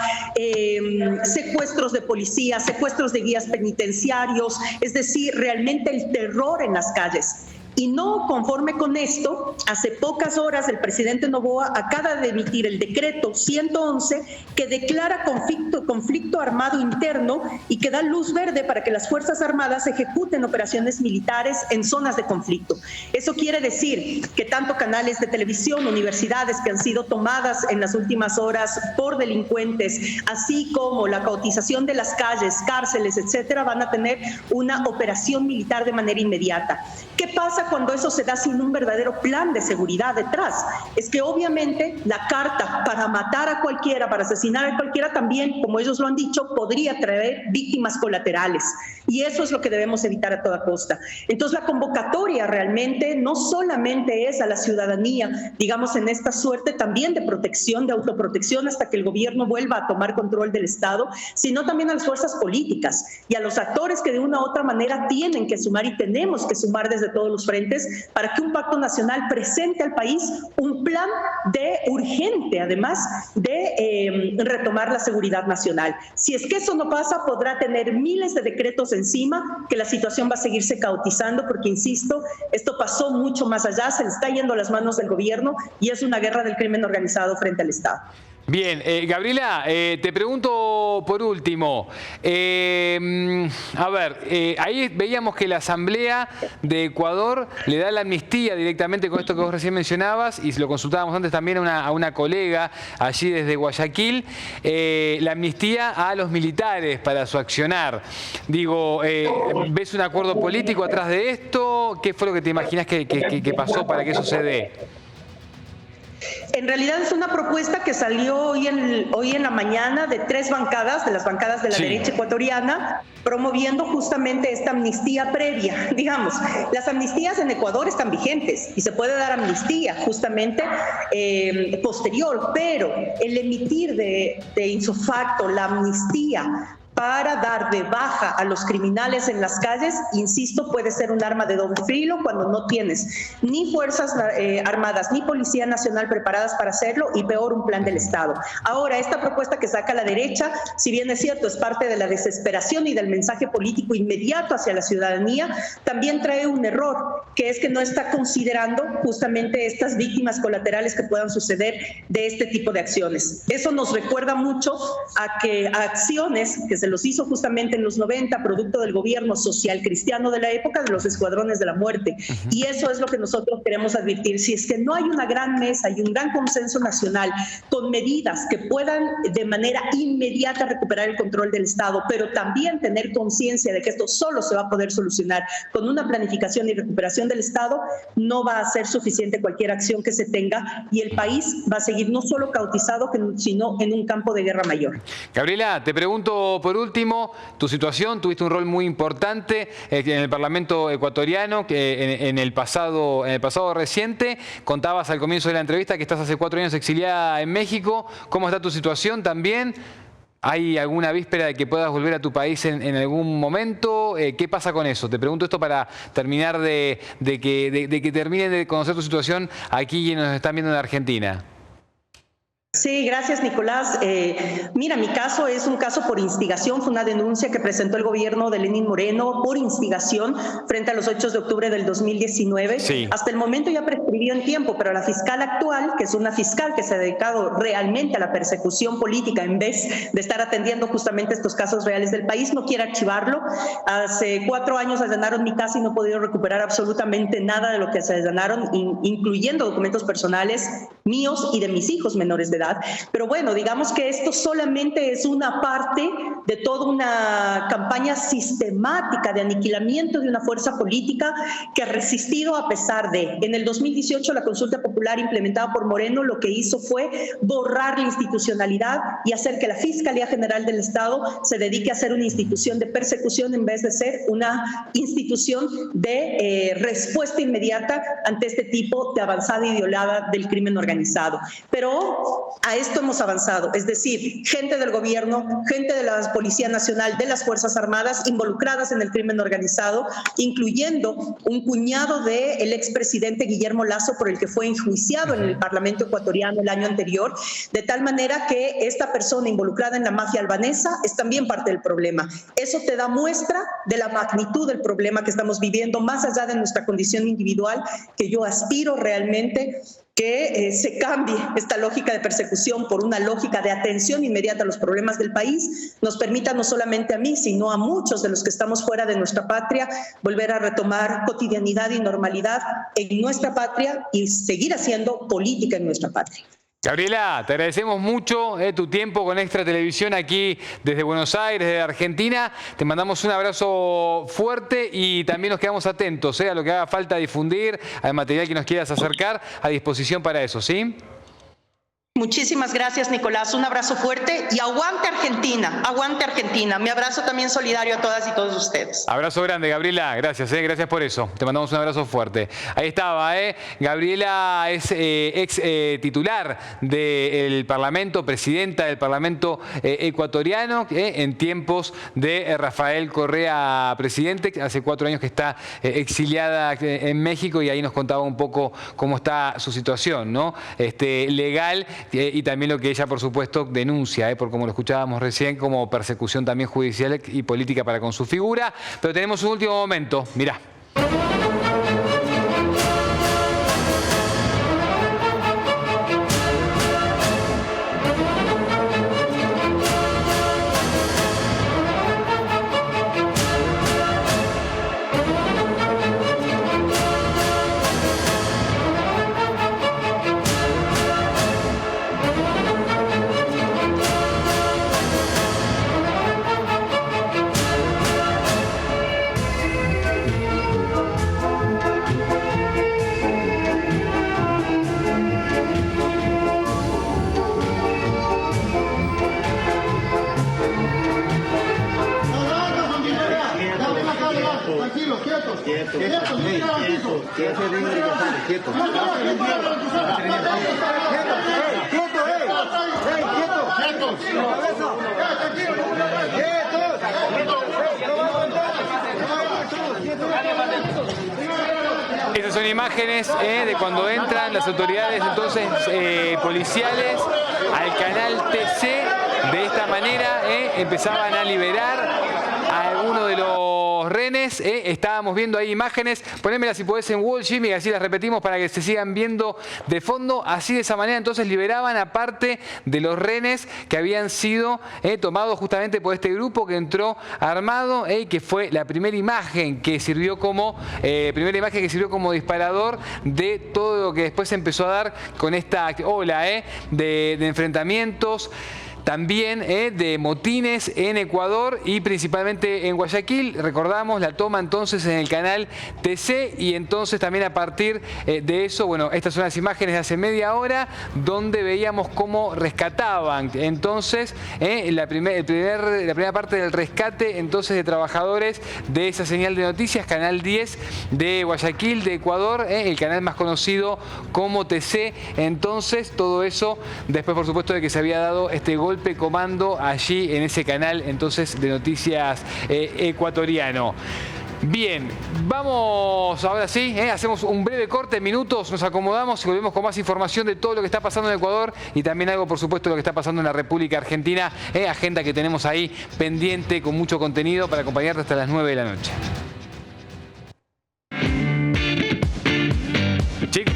secuestros de policías, secuestros de guías penitenciarios, es decir, realmente el terror en las calles. Y no conforme con esto, hace pocas horas el presidente Noboa acaba de emitir el decreto 111 que declara conflicto armado interno y que da luz verde para que las Fuerzas Armadas ejecuten operaciones militares en zonas de conflicto. Eso quiere decir que tanto canales de televisión, universidades que han sido tomadas en las últimas horas por delincuentes, así como la caotización de las calles, cárceles, etcétera, van a tener una operación militar de manera inmediata. ¿Qué pasa cuando eso se da sin un verdadero plan de seguridad detrás? Es que obviamente la carta para matar a cualquiera, para asesinar a cualquiera también, como ellos lo han dicho, podría traer víctimas colaterales. Y eso es lo que debemos evitar a toda costa. Entonces la convocatoria realmente no solamente es a la ciudadanía, digamos, en esta suerte también de protección, de autoprotección hasta que el gobierno vuelva a tomar control del Estado, sino también a las fuerzas políticas y a los actores que de una u otra manera tienen que sumar y tenemos que sumar desde todos los frentes para que un pacto nacional presente al país un plan urgente, además, de retomar la seguridad nacional. Si es que eso no pasa, podrá tener miles de decretos encima, que la situación va a seguirse caotizando, porque, insisto, esto pasó mucho más allá, se le está yendo a las manos del gobierno y es una guerra del crimen organizado frente al Estado. Bien, Gabriela, te pregunto por último, ahí veíamos que la Asamblea de Ecuador le da la amnistía directamente con esto que vos recién mencionabas, y lo consultábamos antes también a una colega allí desde Guayaquil, la amnistía a los militares para su accionar. ¿Ves un acuerdo político atrás de esto? ¿Qué fue lo que te imaginas que pasó para que eso se dé? En realidad es una propuesta que salió hoy en la mañana de tres bancadas, de las bancadas de la derecha ecuatoriana, promoviendo justamente esta amnistía previa. Digamos, las amnistías en Ecuador están vigentes y se puede dar amnistía justamente posterior, pero el emitir de ipso facto la amnistía para dar de baja a los criminales en las calles, insisto, puede ser un arma de doble filo cuando no tienes ni fuerzas armadas ni Policía Nacional preparadas para hacerlo, y peor, un plan del Estado. Ahora, esta propuesta que saca la derecha, si bien es cierto, es parte de la desesperación y del mensaje político inmediato hacia la ciudadanía, también trae un error, que es que no está considerando justamente estas víctimas colaterales que puedan suceder de este tipo de acciones. Eso nos recuerda mucho a acciones que se los hizo justamente en los 90, producto del gobierno social cristiano de la época, de los escuadrones de la muerte. Y eso es lo que nosotros queremos advertir. Si es que no hay una gran mesa y un gran consenso nacional con medidas que puedan de manera inmediata recuperar el control del Estado, pero también tener conciencia de que esto solo se va a poder solucionar con una planificación y recuperación del Estado, no va a ser suficiente cualquier acción que se tenga, y el país va a seguir no solo caotizado, sino en un campo de guerra mayor. Gabriela, te pregunto por último, tu situación, tuviste un rol muy importante en el Parlamento ecuatoriano en el pasado reciente. Contabas al comienzo de la entrevista que estás hace 4 años exiliada en México. ¿Cómo está tu situación también? ¿Hay alguna víspera de que puedas volver a tu país en algún momento? ¿Qué pasa con eso? Te pregunto esto para terminar de que terminen de conocer tu situación aquí quienes nos están viendo en Argentina. Sí, gracias, Nicolás. Mira, mi caso es un caso por instigación. Fue una denuncia que presentó el gobierno de Lenín Moreno por instigación frente a los 8 de octubre del 2019. Sí. Hasta el momento ya prescribió en tiempo, pero la fiscal actual, que es una fiscal que se ha dedicado realmente a la persecución política en vez de estar atendiendo justamente estos casos reales del país, no quiere archivarlo. Hace 4 años allanaron mi casa y no he podido recuperar absolutamente nada de lo que se allanaron, incluyendo documentos personales míos y de mis hijos menores de edad. Pero bueno, digamos que esto solamente es una parte de toda una campaña sistemática de aniquilamiento de una fuerza política que ha resistido a pesar de. En el 2018 la consulta popular implementada por Moreno lo que hizo fue borrar la institucionalidad y hacer que la Fiscalía General del Estado se dedique a ser una institución de persecución en vez de ser una institución de respuesta inmediata ante este tipo de avanzada ideología del crimen organizado. Pero a esto hemos avanzado, es decir, gente del gobierno, gente de la Policía Nacional, de las Fuerzas Armadas involucradas en el crimen organizado, incluyendo un cuñado del expresidente Guillermo Lasso por el que fue enjuiciado en el Parlamento ecuatoriano el año anterior, de tal manera que esta persona involucrada en la mafia albanesa es también parte del problema. Eso te da muestra de la magnitud del problema que estamos viviendo, más allá de nuestra condición individual, que yo aspiro realmente que se cambie esta lógica de persecución por una lógica de atención inmediata a los problemas del país, nos permita no solamente a mí, sino a muchos de los que estamos fuera de nuestra patria, volver a retomar cotidianidad y normalidad en nuestra patria y seguir haciendo política en nuestra patria. Gabriela, te agradecemos mucho tu tiempo con Extra Televisión aquí desde Buenos Aires, desde Argentina. Te mandamos un abrazo fuerte y también nos quedamos atentos a lo que haga falta difundir, al material que nos quieras acercar, a disposición para eso, ¿sí? Muchísimas gracias, Nicolás. Un abrazo fuerte y aguante Argentina, aguante Argentina. Mi abrazo también solidario a todas y todos ustedes. Abrazo grande, Gabriela. Gracias, gracias por eso. Te mandamos un abrazo fuerte. Ahí estaba, Gabriela es ex titular del Parlamento, presidenta del Parlamento ecuatoriano, en tiempos de Rafael Correa, presidente. Hace 4 años que está exiliada en México y ahí nos contaba un poco cómo está su situación, ¿no? Legal. Y también lo que ella, por supuesto, denuncia, por como lo escuchábamos recién, como persecución también judicial y política para con su figura. Pero tenemos un último momento, mirá. Tranquilos, quietos. Quietos. Estas son imágenes de cuando entran las autoridades entonces policiales al canal TC. De esta manera empezaban a liberar a algunos de los rehenes. Estábamos viendo ahí imágenes. Ponémelas si podés en Google, Jimmy, así las repetimos para que se sigan viendo de fondo. Así de esa manera entonces liberaban a parte de los rehenes que habían sido tomados justamente por este grupo que entró armado, que fue la primera imagen que sirvió como disparador de todo lo que después se empezó a dar con esta ola de enfrentamientos también de motines en Ecuador y principalmente en Guayaquil. Recordamos la toma entonces en el canal TC y entonces también a partir de eso, bueno, estas son las imágenes de hace media hora donde veíamos cómo rescataban entonces la primera parte del rescate entonces de trabajadores de esa señal de noticias, Canal 10 de Guayaquil, de Ecuador, el canal más conocido como TC. Entonces todo eso después por supuesto de que se había dado este golpe comando allí en ese canal entonces de noticias ecuatoriano. Bien, vamos ahora sí, hacemos un breve corte, minutos, nos acomodamos y volvemos con más información de todo lo que está pasando en Ecuador y también algo, por supuesto, de lo que está pasando en la República Argentina, agenda que tenemos ahí pendiente con mucho contenido para acompañarte hasta las 9 de la noche. Chicos.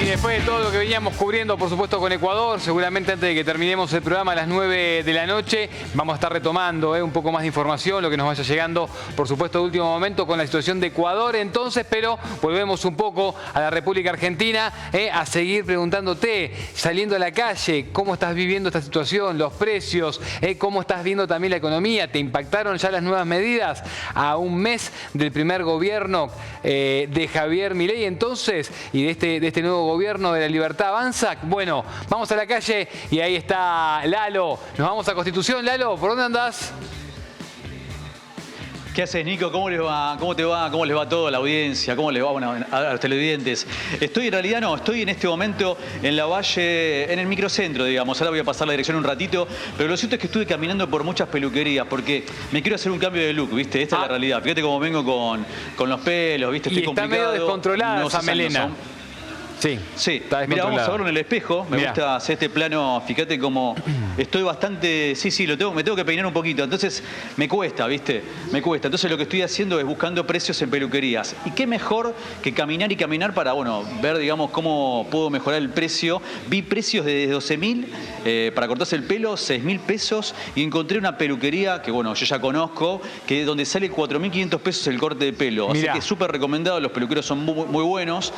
Después de todo lo que veníamos cubriendo, por supuesto, con Ecuador, seguramente antes de que terminemos el programa a las 9 de la noche, vamos a estar retomando un poco más de información, lo que nos vaya llegando, por supuesto, de último momento con la situación de Ecuador entonces, pero volvemos un poco a la República Argentina a seguir preguntándote, saliendo a la calle, cómo estás viviendo esta situación, los precios, cómo estás viendo también la economía, ¿te impactaron ya las nuevas medidas a un mes del primer gobierno de Javier Milei entonces y de este nuevo gobierno de la Libertad Avanza? Bueno, vamos a la calle y ahí está Lalo. Nos vamos a Constitución. Lalo, ¿por dónde andás? ¿Qué haces, Nico? ¿Cómo les va? ¿Cómo te va? ¿Cómo les va a toda la audiencia? ¿Cómo les va a los televidentes? Estoy en este momento en la Valle, en el microcentro, digamos. Ahora voy a pasar la dirección un ratito, pero lo cierto es que estuve caminando por muchas peluquerías porque me quiero hacer un cambio de look, ¿viste? Esta es la realidad. Fíjate cómo vengo con los pelos, ¿viste? Estoy complicado. Está medio descontrolada esa melena. Sí, mira, vamos a verlo en el espejo. Me gusta hacer este plano. Fíjate cómo estoy bastante... Sí, me tengo que peinar un poquito. Entonces me cuesta, ¿viste? Me cuesta. Entonces lo que estoy haciendo es buscando precios en peluquerías. Y qué mejor que caminar y caminar para, bueno, ver, digamos, cómo puedo mejorar el precio. Vi precios de 12.000 para cortarse el pelo, 6.000 pesos. Y encontré una peluquería que, bueno, yo ya conozco, que donde sale 4.500 pesos el corte de pelo. Así que súper recomendado. Los peluqueros son muy buenos.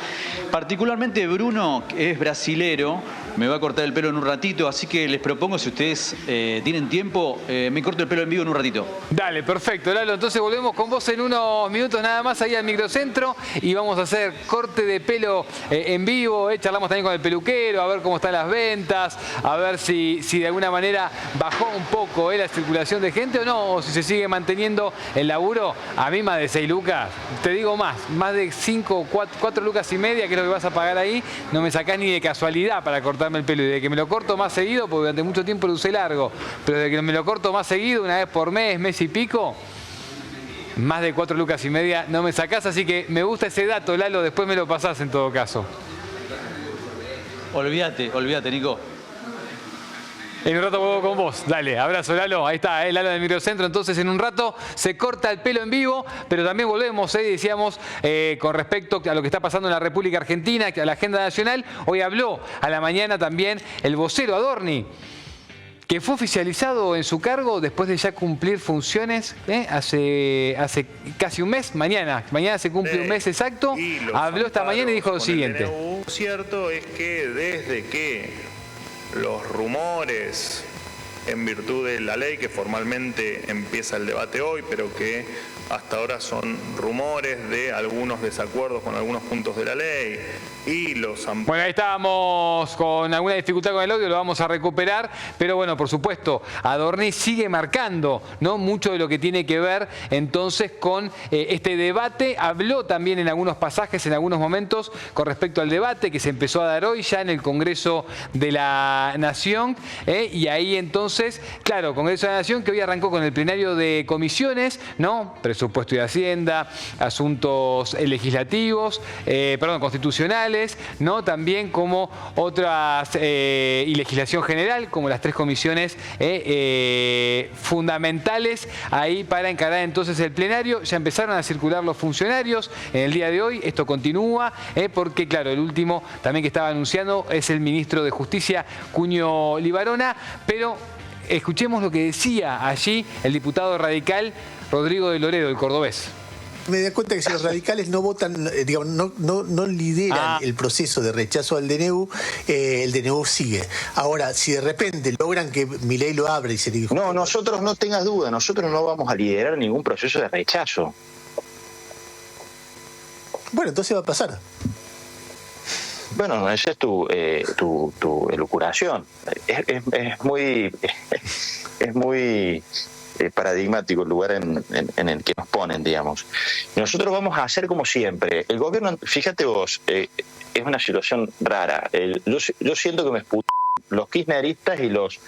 Particularmente Bruno, que es brasilero, me va a cortar el pelo en un ratito, así que les propongo, si ustedes tienen tiempo, me corto el pelo en vivo en un ratito. Dale, perfecto, Lalo. Entonces volvemos con vos en unos minutos nada más ahí al microcentro y vamos a hacer corte de pelo en vivo. Charlamos también con el peluquero, a ver cómo están las ventas, a ver si de alguna manera bajó un poco la circulación de gente o no, o si se sigue manteniendo el laburo. A mí más de 6 lucas, te digo más de 5, 4 lucas y media, que es lo que vas a pagar ahí, no me sacás ni de casualidad para cortarme el pelo. Y de que me lo corto más seguido, porque durante mucho tiempo lo usé largo, pero de que me lo corto más seguido, una vez por mes y pico, más de 4 lucas y media no me sacás. Así que me gusta ese dato, Lalo, después me lo pasás en todo caso. Olvídate, Nico. En un rato vuelvo con vos. Dale, abrazo, Lalo. Ahí está, Lalo del microcentro. Entonces, en un rato se corta el pelo en vivo, pero también volvemos, decíamos, con respecto a lo que está pasando en la República Argentina, a la agenda nacional. Hoy habló a la mañana también el vocero Adorni, que fue oficializado en su cargo después de ya cumplir funciones hace casi un mes. Mañana se cumple un mes exacto. Habló esta mañana y dijo lo siguiente. Cierto es que desde que los rumores, en virtud de la ley, que formalmente empieza el debate hoy, pero que hasta ahora son rumores de algunos desacuerdos con algunos puntos de la ley y los... Bueno, ahí estábamos con alguna dificultad con el audio, lo vamos a recuperar, pero bueno, por supuesto, Adorni sigue marcando, ¿no?, mucho de lo que tiene que ver entonces con este debate. Habló también en algunos pasajes, en algunos momentos, con respecto al debate que se empezó a dar hoy ya en el Congreso de la Nación, y ahí entonces entonces, claro, Congreso de la Nación que hoy arrancó con el plenario de comisiones, ¿no? Presupuesto y Hacienda, asuntos legislativos, constitucionales, ¿no? También como otras, y legislación general, como las 3 comisiones fundamentales ahí para encarar entonces el plenario. Ya empezaron a circular los funcionarios en el día de hoy, esto continúa, porque claro, el último también que estaba anunciando es el ministro de Justicia, Cuño Libarona, pero escuchemos lo que decía allí el diputado radical Rodrigo de Loredo, el cordobés. Me da cuenta que si los radicales no votan, digamos, no lideran el proceso de rechazo al DNU, el DNU sigue. Ahora, si de repente logran que Milei lo abra y se diga... No, nosotros, no tengas duda, nosotros no vamos a liderar ningún proceso de rechazo. Bueno, entonces va a pasar. Bueno, esa es tu elucubración. Es muy paradigmático el lugar en el que nos ponen, digamos. Nosotros vamos a hacer como siempre. El gobierno, fíjate vos, es una situación rara. Yo siento que me esputan los kirchneristas y los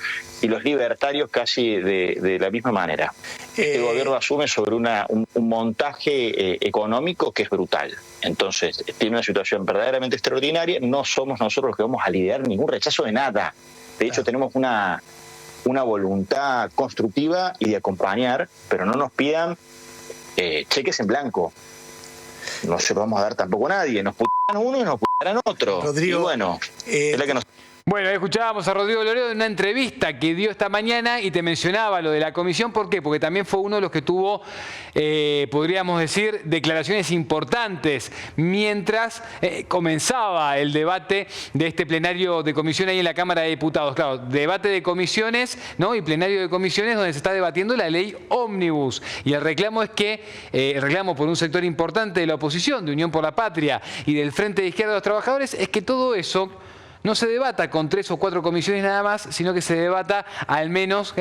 libertarios casi de la misma manera. Este gobierno asume sobre un montaje económico que es brutal. Entonces, tiene una situación verdaderamente extraordinaria. No somos nosotros los que vamos a liderar ningún rechazo de nada. De hecho, tenemos una voluntad constructiva y de acompañar, pero no nos pidan cheques en blanco. No se lo vamos a dar tampoco a nadie. Nos putarán uno y nos putarán otro. Rodrigo, y bueno, es la que nos... Bueno, escuchábamos a Rodrigo Loredo en una entrevista que dio esta mañana y te mencionaba lo de la comisión. ¿Por qué? Porque también fue uno de los que tuvo, podríamos decir, declaraciones importantes mientras comenzaba el debate de este plenario de comisión ahí en la Cámara de Diputados. Claro, debate de comisiones, ¿no? Y plenario de comisiones donde se está debatiendo la ley ómnibus. Y el reclamo es que, el reclamo por un sector importante de la oposición, de Unión por la Patria y del Frente de Izquierda de los Trabajadores, es que todo eso no se debata con 3 o 4 comisiones nada más, sino que se debata al menos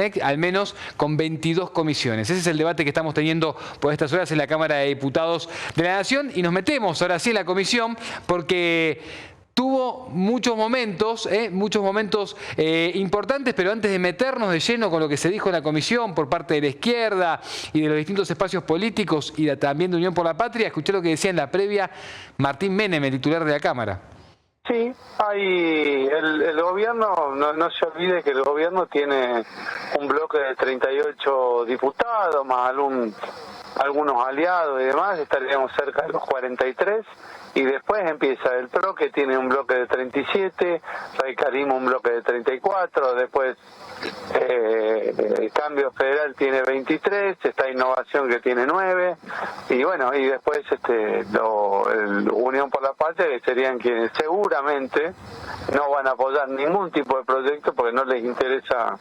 con 22 comisiones. Ese es el debate que estamos teniendo por estas horas en la Cámara de Diputados de la Nación. Y nos metemos ahora sí en la comisión porque tuvo muchos momentos importantes, pero antes de meternos de lleno con lo que se dijo en la comisión por parte de la izquierda y de los distintos espacios políticos y también de Unión por la Patria, escuché lo que decía en la previa Martín Menem, el titular de la Cámara. Sí, hay el gobierno, no se olvide que el gobierno tiene un bloque de 38 diputados, más algunos aliados y demás, estaríamos cerca de los 43, y después empieza el PRO, que tiene un bloque de 37, Radicalismo un bloque de 34, después el Cambio Federal tiene 23, está Innovación que tiene 9, y bueno, y después el Unión por la Patria, que serían quienes seguramente no van a apoyar ningún tipo de proyecto porque no les interesa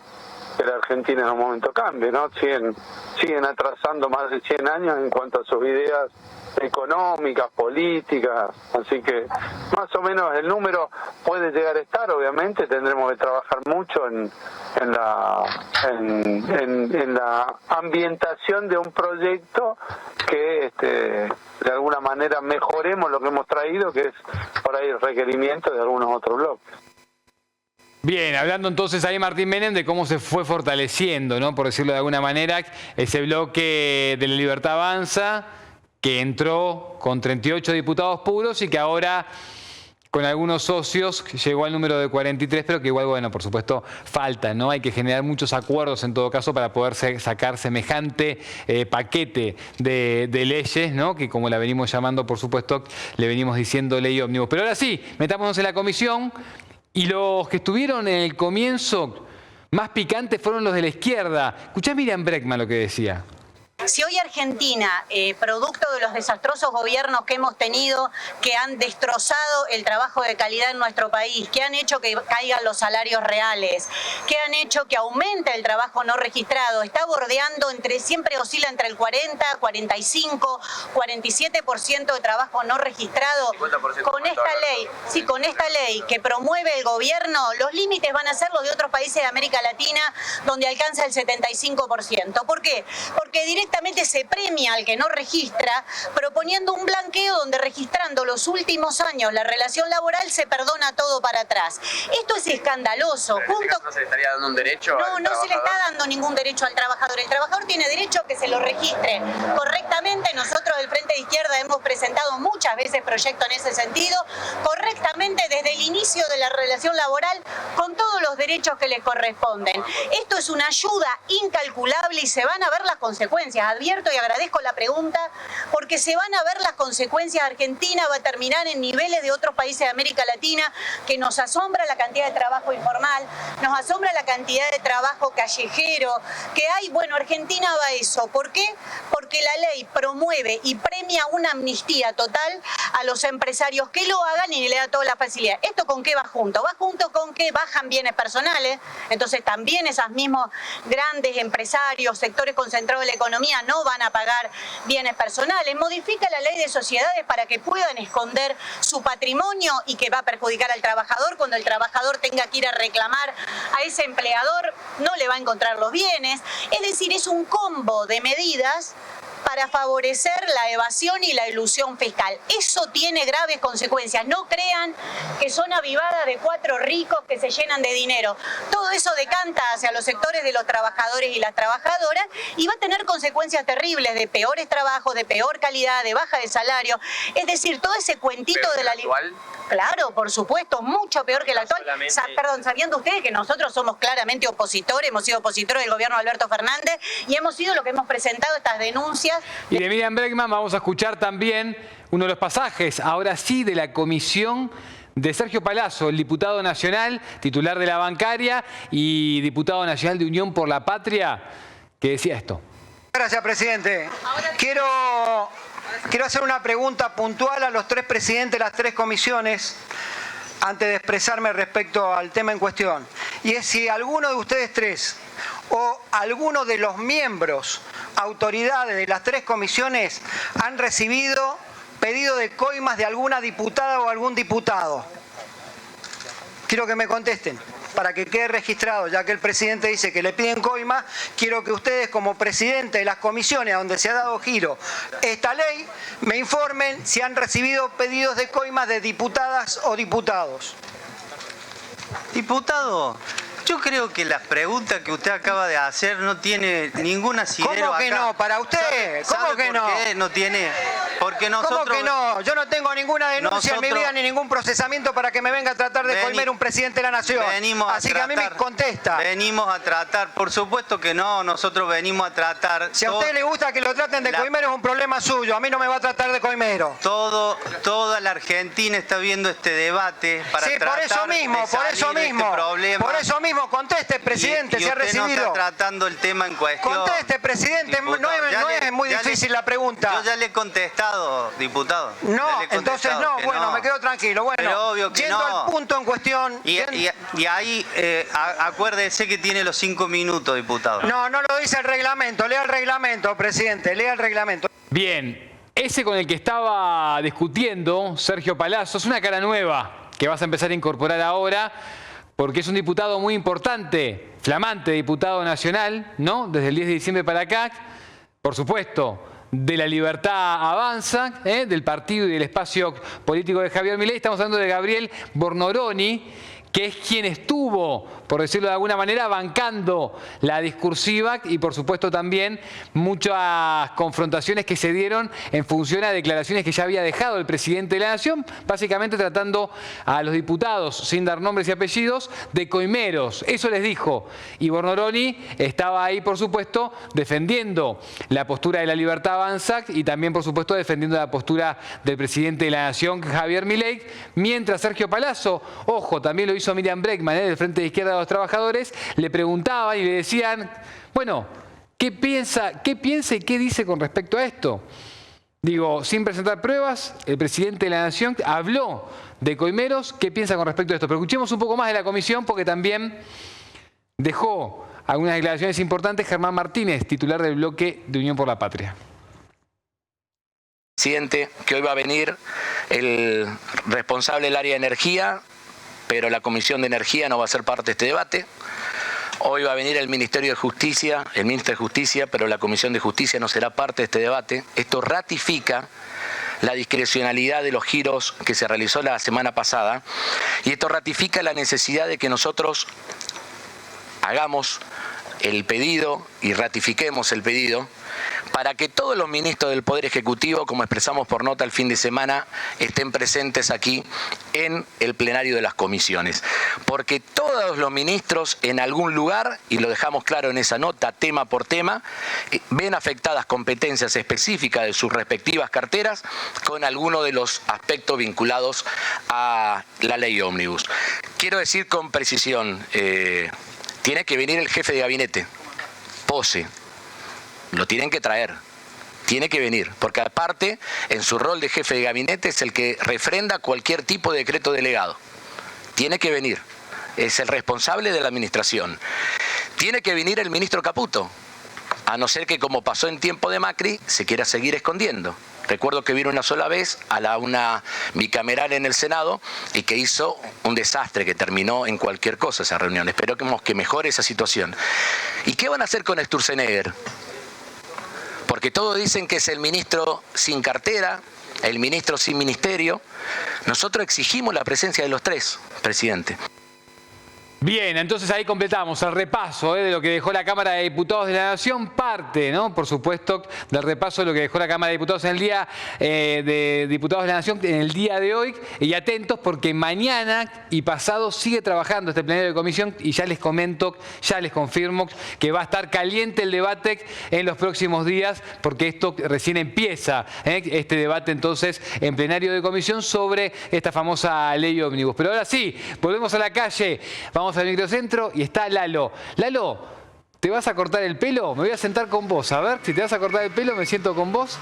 que la Argentina en un momento cambie, ¿no? Siguen atrasando más de 100 años en cuanto a sus ideas económicas, políticas, así que más o menos el número puede llegar a estar. Obviamente tendremos que trabajar mucho en la ambientación de un proyecto que de alguna manera mejoremos lo que hemos traído, que es por ahí el requerimiento de algunos otros bloques. Bien, hablando entonces ahí Martín Menem de cómo se fue fortaleciendo, ¿no? Por decirlo de alguna manera, ese bloque de la Libertad Avanza, que entró con 38 diputados puros y que ahora con algunos socios llegó al número de 43, pero que igual, bueno, por supuesto, falta, ¿no? Hay que generar muchos acuerdos en todo caso para poder sacar semejante paquete de leyes, ¿no? Que como la venimos llamando, por supuesto, le venimos diciendo ley ómnibus. Pero ahora sí, metámonos en la comisión y los que estuvieron en el comienzo más picantes fueron los de la izquierda. Escuchá a Miriam Bregman lo que decía. Si hoy Argentina, producto de los desastrosos gobiernos que hemos tenido, que han destrozado el trabajo de calidad en nuestro país, que han hecho que caigan los salarios reales, que han hecho que aumente el trabajo no registrado, está bordeando siempre oscila entre el 40, 45, 47% de trabajo no registrado. Con esta ley que promueve el gobierno, los límites van a ser los de otros países de América Latina, donde alcanza el 75%. ¿Por qué? Porque directamente directamente se premia al que no registra, proponiendo un blanqueo donde registrando los últimos años la relación laboral se perdona todo para atrás. Esto es escandaloso. ¿No se le estaría dando un derecho? No se le está dando ningún derecho al trabajador. El trabajador tiene derecho a que se lo registre correctamente. Nosotros del Frente de Izquierda hemos presentado muchas veces proyectos en ese sentido, correctamente desde el inicio de la relación laboral, con todos los derechos que les corresponden. Esto es una ayuda incalculable y se van a ver las consecuencias. Advierto y agradezco la pregunta porque se van a ver las consecuencias. Argentina va a terminar en niveles de otros países de América Latina, que nos asombra la cantidad de trabajo informal, nos asombra la cantidad de trabajo callejero que hay. Bueno, Argentina va a eso. ¿Por qué? Porque la ley promueve y premia una amnistía total a los empresarios que lo hagan y le da toda la facilidad. ¿Esto con qué va junto? Va junto con que bajan bienes personales, entonces también esos mismos grandes empresarios, sectores concentrados de la economía no van a pagar bienes personales. Modifica la ley de sociedades para que puedan esconder su patrimonio y que va a perjudicar al trabajador. Cuando el trabajador tenga que ir a reclamar a ese empleador, no le va a encontrar los bienes. Es decir, es un combo de medidas para favorecer la evasión y la elusión fiscal. Eso tiene graves consecuencias. No crean que son avivadas de 4 ricos que se llenan de dinero. Todo eso decanta hacia los sectores de los trabajadores y las trabajadoras y va a tener consecuencias terribles de peores trabajos, de peor calidad, de baja de salario. Es decir, todo ese cuentito de la... Claro, por supuesto, mucho peor que el actual. Perdón, sabiendo ustedes que nosotros somos claramente opositores, hemos sido opositores del gobierno de Alberto Fernández y hemos sido lo que hemos presentado estas denuncias. Y de Miriam Bregman vamos a escuchar también uno de los pasajes, ahora sí, de la comisión de Sergio Palazzo, el diputado nacional, titular de la bancaria y diputado nacional de Unión por la Patria, que decía esto. Gracias, presidente. Quiero hacer una pregunta puntual a los 3 presidentes de las 3 comisiones antes de expresarme respecto al tema en cuestión. Y es si alguno de ustedes 3 o alguno de los miembros, autoridades de las 3 comisiones han recibido pedido de coimas de alguna diputada o algún diputado. Quiero que me contesten para que quede registrado, ya que el presidente dice que le piden coima. Quiero que ustedes, como presidente de las comisiones donde se ha dado giro esta ley, me informen si han recibido pedidos de coimas de diputadas o diputados. Diputado, yo creo que la pregunta que usted acaba de hacer no tiene ningún asidero acá. ¿Cómo que no? ¿Para usted? ¿Cómo que no? ¿Por qué no tiene? Porque nosotros... ¿Cómo que no? Yo no tengo ninguna denuncia en mi vida ni ningún procesamiento para que me venga a tratar de coimer un presidente de la nación. Así que a mí me contesta. Venimos a tratar, por supuesto que no, nosotros venimos a tratar... Si a usted le gusta que lo traten de coimero es un problema suyo, a mí no me va a tratar de coimero. Toda la Argentina está viendo este debate para tratar por eso mismo, por eso mismo, conteste, presidente, si ha recibido. No está tratando el tema en cuestión. Conteste, presidente, no es muy difícil la pregunta. Yo ya le he contestado, diputado. No, entonces no, bueno, me quedo tranquilo. Bueno, pero obvio que yendo al punto en cuestión. Y ahí, acuérdese que tiene los 5 minutos, diputado. No lo dice el reglamento, lea el reglamento, presidente, lea el reglamento. Bien, ese con el que estaba discutiendo Sergio Palazzo es una cara nueva que vas a empezar a incorporar ahora, porque es un diputado muy importante, flamante diputado nacional, ¿no? Desde el 10 de diciembre para acá, por supuesto, de la Libertad Avanza, del partido y del espacio político de Javier Milei. Estamos hablando de Gabriel Bornoroni, que es quien estuvo, por decirlo de alguna manera, bancando la discursiva y, por supuesto, también muchas confrontaciones que se dieron en función a declaraciones que ya había dejado el presidente de la Nación, básicamente tratando a los diputados, sin dar nombres y apellidos, de coimeros. Eso les dijo. Y Bornoroni estaba ahí, por supuesto, defendiendo la postura de la Libertad Avanza y también, por supuesto, defendiendo la postura del presidente de la Nación, Javier Milei, mientras Sergio Palazzo, ojo, también lo hizo Miriam Bregman, del Frente de Izquierda de los Trabajadores, le preguntaban y le decían, bueno, ¿qué piensa y qué dice con respecto a esto? Digo, sin presentar pruebas, el presidente de la Nación habló de coimeros. ¿Qué piensa con respecto a esto? Pero escuchemos un poco más de la comisión porque también dejó algunas declaraciones importantes Germán Martínez, titular del bloque de Unión por la Patria. Presidente, que hoy va a venir el responsable del área de energía, pero la Comisión de Energía no va a ser parte de este debate. Hoy va a venir el Ministerio de Justicia, el Ministro de Justicia, pero la Comisión de Justicia no será parte de este debate. Esto ratifica la discrecionalidad de los giros que se realizó la semana pasada y esto ratifica la necesidad de que nosotros hagamos el pedido y ratifiquemos el pedido para que todos los ministros del Poder Ejecutivo, como expresamos por nota el fin de semana, estén presentes aquí en el plenario de las comisiones. Porque todos los ministros en algún lugar, y lo dejamos claro en esa nota, tema por tema, ven afectadas competencias específicas de sus respectivas carteras con alguno de los aspectos vinculados a la ley ómnibus. Quiero decir con precisión, tiene que venir el jefe de gabinete, Pose. Lo tienen que traer, tiene que venir, porque aparte, en su rol de jefe de gabinete es el que refrenda cualquier tipo de decreto delegado. Tiene que venir, es el responsable de la administración. Tiene que venir el ministro Caputo, a no ser que, como pasó en tiempo de Macri, se quiera seguir escondiendo. Recuerdo que vino una sola vez a una bicameral en el Senado y que hizo un desastre que terminó en cualquier cosa esa reunión. Esperemos que mejore esa situación. ¿Y qué van a hacer con Sturzenegger? Porque todos dicen que es el ministro sin cartera, el ministro sin ministerio. Nosotros exigimos la presencia de los tres, presidente. Bien, entonces ahí completamos el repaso de lo que dejó la Cámara de Diputados de la Nación, parte, ¿no? Por supuesto, del repaso de lo que dejó la Cámara de Diputados en el día de Diputados de la Nación, en el día de hoy, y atentos porque mañana y pasado sigue trabajando este plenario de comisión y ya les comento, ya les confirmo que va a estar caliente el debate en los próximos días porque esto recién empieza, este debate entonces en plenario de comisión sobre esta famosa ley ómnibus. Pero ahora sí, volvemos a la calle, vamos al microcentro y está Lalo. Lalo, ¿te vas a cortar el pelo? Me voy a sentar con vos. A ver, si te vas a cortar el pelo, me siento con vos.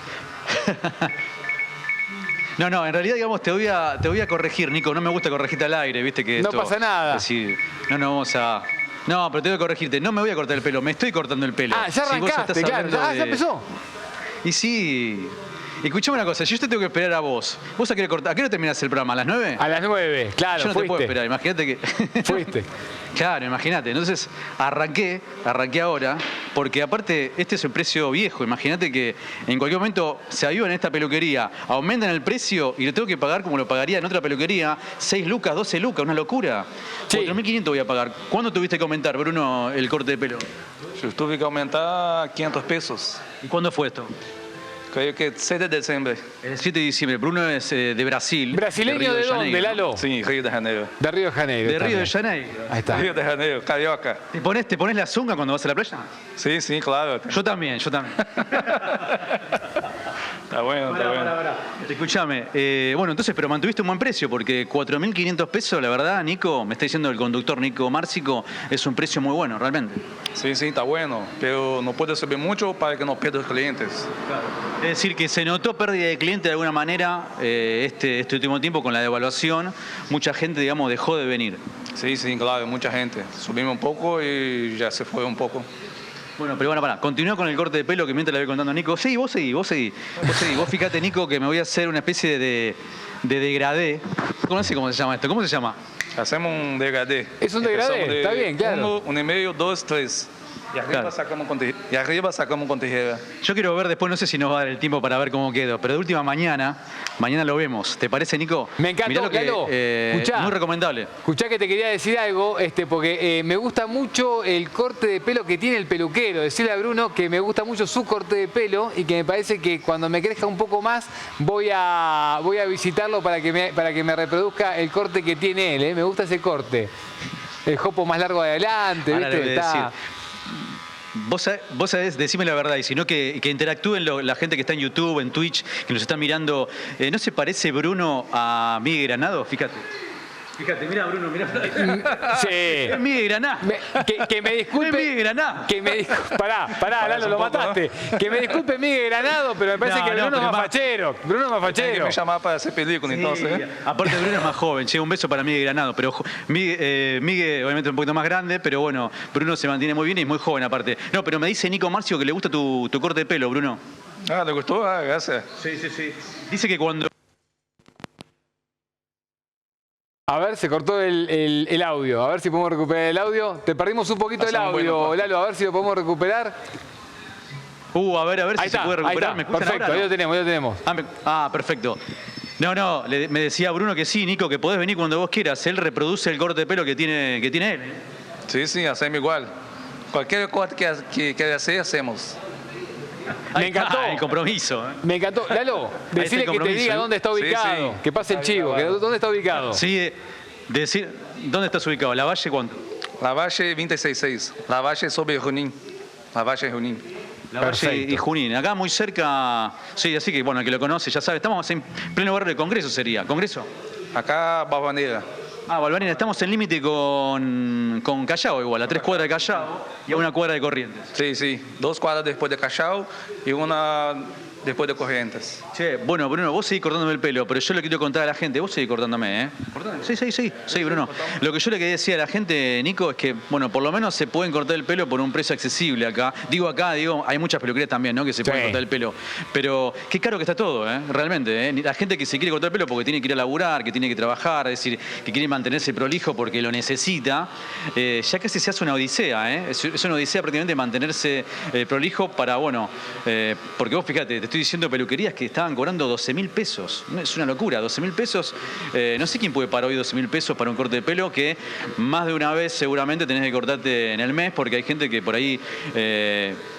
No, en realidad, digamos, te voy a corregir, Nico. No me gusta corregirte al aire, viste que esto... No pasa nada. Así, no, vamos a... No, pero tengo que corregirte. No me voy a cortar el pelo, me estoy cortando el pelo. Ah, ya arrancaste, claro. Ya empezó. Y sí... Escuchame una cosa, yo te tengo que esperar a vos. ¿Vos a qué hora terminás el programa? ¿A las 9? A las 9, claro. Yo no te puedo esperar, imagínate que... Fuiste. Claro, imagínate. Entonces arranqué ahora, porque aparte este es el precio viejo. Imagínate que en cualquier momento se avivan en esta peluquería, aumentan el precio y lo tengo que pagar como lo pagaría en otra peluquería, 6 lucas, 12 lucas, una locura. Sí. 4.500 voy a pagar. ¿Cuándo tuviste que aumentar, Bruno, el corte de pelo? Yo tuve que aumentar 500 pesos. ¿Y cuándo fue esto? Creo que 7 de diciembre. El 7 de diciembre. Bruno es de Brasil. ¿Brasileño de dónde, Lalo? Sí, Río de Janeiro. De Río de Janeiro. De Río de Janeiro. Ahí está. Río de Janeiro, carioca. ¿Te pones la zunga cuando vas a la playa? Sí, claro. Yo también. Está bueno. Escúchame, bueno, entonces, pero mantuviste un buen precio, porque 4.500 pesos, la verdad, Nico, me está diciendo el conductor Nico Márcico, es un precio muy bueno, realmente. Sí, está bueno, pero no puede subir mucho para que no pierdas clientes. Claro. Es decir, que se notó pérdida de clientes de alguna manera este último tiempo con la devaluación. Mucha gente, digamos, dejó de venir. Sí, claro, mucha gente. Subimos un poco y ya se fue un poco. Bueno, pero pará. Continúa con el corte de pelo que mientras le voy contando a Nico. Sí, vos seguí. Vos fíjate, Nico, que me voy a hacer una especie de degradé. No sé cómo se llama esto. ¿Cómo se llama? Hacemos un degradé. Es un degradé, está bien, claro. 1, 1,5, 2, 3. Y arriba sacamos con tijera. Yo quiero ver después, no sé si nos va a dar el tiempo para ver cómo quedó, pero de última mañana lo vemos. ¿Te parece, Nico? Me encantó, Lalo. Muy recomendable. Escuchá que te quería decir algo, porque me gusta mucho el corte de pelo que tiene el peluquero. Decirle a Bruno que me gusta mucho su corte de pelo y que me parece que cuando me crezca un poco más voy a visitarlo para que me reproduzca el corte que tiene él. Me gusta ese corte. El jopo más largo de adelante, ahora ¿viste? Está... Vos sabés, decime la verdad, y si no que interactúen la gente que está en YouTube, en Twitch, que nos está mirando. ¿No se parece Bruno a Miguel Granado? Fíjate, mira Bruno, mira. Sí. Es Miguel Granado. Que me disculpe. Es Miguel Granado. Pará, Lalo, lo mataste. Que me disculpe Miguel Granado, pero me parece que Bruno es más fachero. Bruno es más fachero. Me llamaba para hacer película, entonces. Aparte Bruno es más joven. Un beso para Miguel Granado. Pero Miguel, obviamente, un poquito más grande, pero bueno, Bruno se mantiene muy bien y es muy joven aparte. No, pero me dice Nico Marcio que le gusta tu corte de pelo, Bruno. ¿Le gustó? Gracias. Sí. Dice que cuando A ver, se cortó el audio. A ver si podemos recuperar el audio. Te perdimos un poquito el audio, Lalo. A ver si lo podemos recuperar. A ver si se puede recuperar. ¿Me escuchan perfecto, ahora, ¿no? ya lo tenemos. Perfecto. No, me decía Bruno que sí, Nico, que podés venir cuando vos quieras. Él reproduce el corte de pelo que tiene él. Sí, hacemos igual. Cualquier corte que hacer, hacemos. Me encantó. El compromiso. Me encantó. Lalo, decirle que te diga dónde está ubicado. Sí. Que pase el chivo. ¿Dónde está ubicado? Sí, decir, ¿dónde estás ubicado? ¿La Valle cuánto? La Valle 266. La Valle sobre Junín. La Valle Junín. La Valle y Junín. Acá muy cerca. Sí, así que bueno, el que lo conoce ya sabe. Estamos en pleno barrio de Congreso sería. ¿Congreso? Acá Balvanera. Balvanera. Estamos en límite con Callao igual. A 3 cuadras de Callao y a 1 cuadra de Corrientes. Sí. 2 cuadras después de Callao y 1 después de Corrientes. Che, bueno, Bruno, vos seguís cortándome el pelo, pero yo le quiero contar a la gente, vos seguís cortándome, ¿eh? Sí, Bruno. Lo que yo le quería decir a la gente, Nico, es que, bueno, por lo menos se pueden cortar el pelo por un precio accesible acá. Digo, hay muchas peluquerías también, ¿no? Que se pueden cortar el pelo. Pero qué caro que está todo, ¿eh? Realmente, ¿eh? La gente que se quiere cortar el pelo porque tiene que ir a laburar, que tiene que trabajar, es decir, que quiere mantenerse prolijo porque lo necesita, ya casi se hace una odisea, ¿eh? Es una odisea prácticamente mantenerse prolijo para, bueno, porque vos fíjate, te estoy diciendo peluquerías que estaban cobrando 12.000 pesos. Es una locura, 12.000 pesos. No sé quién puede pagar hoy 12.000 pesos para un corte de pelo que más de una vez seguramente tenés que cortarte en el mes porque hay gente que por ahí,